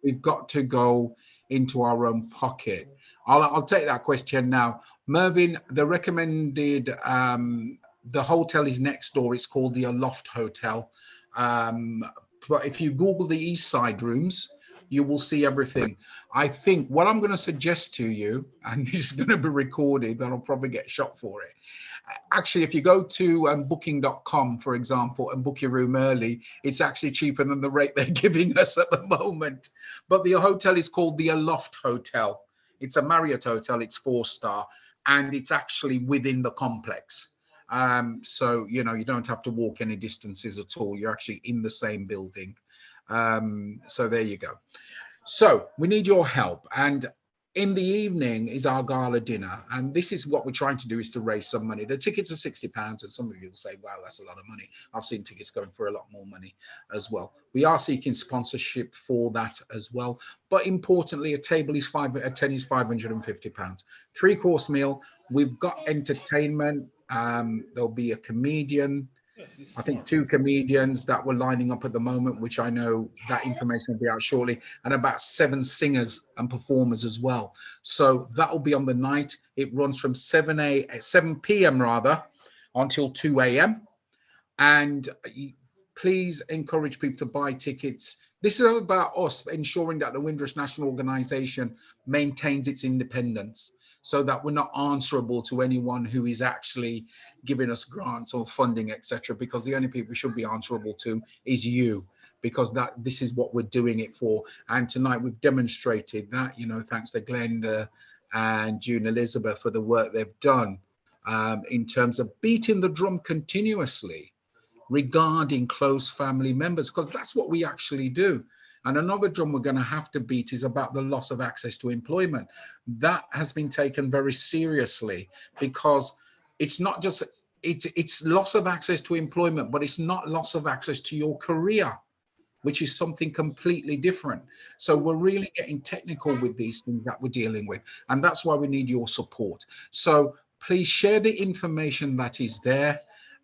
we've got to go into our own pocket. I'll take that question now. Mervyn, the recommended, the hotel is next door. It's called the Aloft Hotel. But if you Google the East Side Rooms, you will see everything. I think what I'm going to suggest to you, and this is going to be recorded, and I'll probably get shot for it. Actually, if you go to booking.com, for example, and book your room early, it's actually cheaper than the rate they're giving us at the moment. But the hotel is called the Aloft Hotel. It's a Marriott hotel. It's 4-star, and it's actually within the complex. So, you know, you don't have to walk any distances at all. You're actually in the same building. So there you go. So we need your help. And in the evening is our gala dinner. And this is what we're trying to do, is to raise some money. The tickets are £60. And some of you will say, wow, that's a lot of money. I've seen tickets going for a lot more money as well. We are seeking sponsorship for that as well. But importantly, a 10 is £550. 3-course meal. We've got entertainment. There'll be a comedian. I think 2 comedians that were lining up at the moment, which I know that information will be out shortly, and about 7 singers and performers as well. So that will be on the night. It runs from 7 p.m. rather until 2 a.m. And please encourage people to buy tickets. This is about us ensuring that the Windrush National Organisation maintains its independence, so that we're not answerable to anyone who is actually giving us grants or funding, etc. Because the only people we should be answerable to is you, because this is what we're doing it for. And tonight we've demonstrated that, you know, thanks to Glenda and June Elizabeth for the work they've done in terms of beating the drum continuously regarding close family members, because that's what we actually do. And another drum we're going to have to beat is about the loss of access to employment. That has been taken very seriously, because it's not just, it's loss of access to employment, but it's not loss of access to your career, which is something completely different. So we're really getting technical with these things that we're dealing with. And that's why we need your support. So please share the information that is there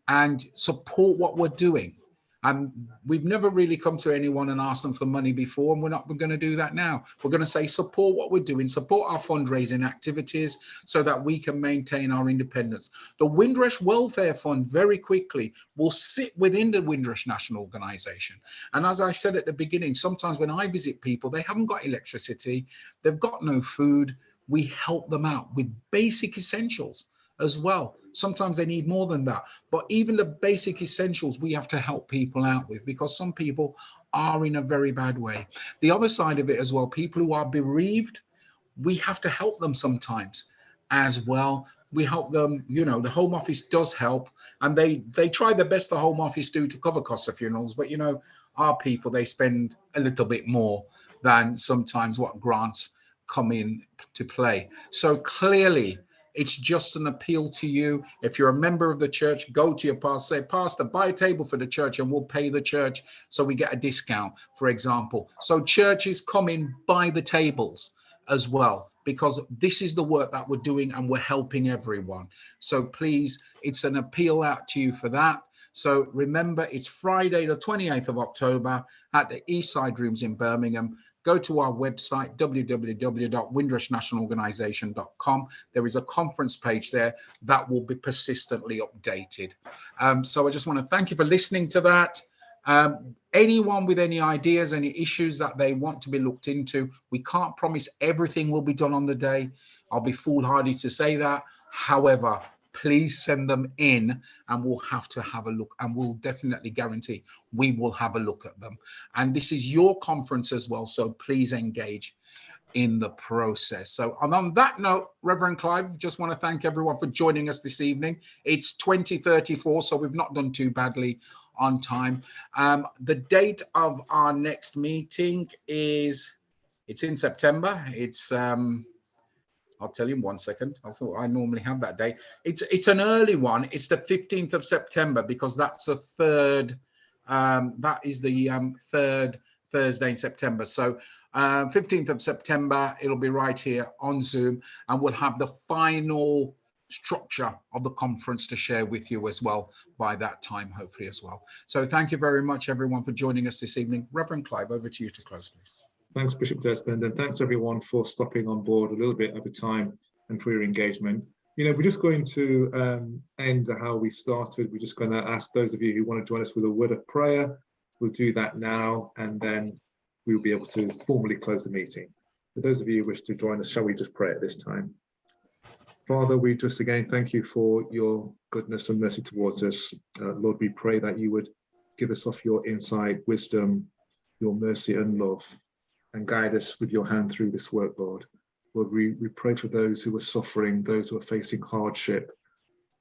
and support what we're doing. And we've never really come to anyone and asked them for money before, and we're going to do that now. We're going to say support what we're doing, support our fundraising activities so that we can maintain our independence. The Windrush Welfare Fund very quickly will sit within the Windrush National Organisation. And as I said at the beginning, sometimes when I visit people, they haven't got electricity, they've got no food. We help them out with basic essentials as well. Sometimes they need more than that, but even the basic essentials we have to help people out with, because some people are in a very bad way. The other side of it as well, people who are bereaved, we have to help them sometimes as well. We help them, you know, the Home Office does help, and they try the best the Home Office do to cover costs of funerals, but you know, our people, they spend a little bit more than sometimes what grants come in to play. So clearly, it's just an appeal to you. If you're a member of the church, go to your pastor, say, Pastor, buy a table for the church and we'll pay the church so we get a discount, for example. So churches come in, buy the tables as well, because this is the work that we're doing and we're helping everyone. So please, it's an appeal out to you for that. So remember, it's Friday, the 28th of October at the Eastside Rooms in Birmingham. Go to our website, www.windrushnationalorganisation.com. There is a conference page there that will be persistently updated. So I just want to thank you for listening to that. Anyone with any ideas, any issues that they want to be looked into, we can't promise everything will be done on the day. I'll be foolhardy to say that. However, please send them in and we'll have to have a look, and we'll definitely guarantee we will have a look at them. And this is your conference as well, so please engage in the process. So, and on that note, Reverend Clive, just want to thank everyone for joining us this evening. It's 2034, so we've not done too badly on time. The date of our next meeting it's in September. It's I'll tell you in 1 second. I thought I normally have that day. It's an early one. It's the 15th of September, because that's the third. That is the third Thursday in September. So 15th of September, it'll be right here on Zoom, and we'll have the final structure of the conference to share with you as well by that time, hopefully as well. So thank you very much, everyone, for joining us this evening. Reverend Clive, over to you to close, please. Thanks, Bishop Desmond, and thanks everyone for stopping on board a little bit at a time and for your engagement. You know, we're just going to end how we started. We're just going to ask those of you who want to join us with a word of prayer. We'll do that now, and then we'll be able to formally close the meeting. For those of you who wish to join us, shall we just pray at this time? Father, we just again thank you for your goodness and mercy towards us. Lord, we pray that you would give us of your insight, wisdom, your mercy and love, and guide us with your hand through this work, Lord. Lord, we pray for those who are suffering, those who are facing hardship.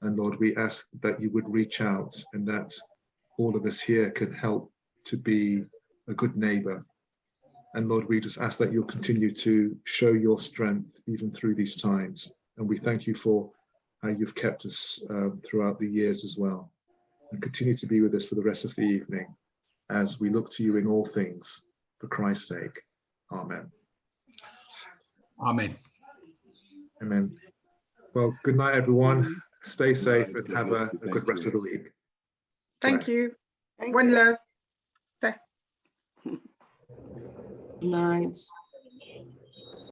And Lord, we ask that you would reach out, and that all of us here can help to be a good neighbor. And Lord, we just ask that you'll continue to show your strength even through these times. And we thank you for how you've kept us throughout the years as well. And continue to be with us for the rest of the evening as we look to you in all things for Christ's sake. Amen. Amen. Amen. Well, good night, everyone. Stay safe and have a good rest of the week. Thank you. One love. Nice.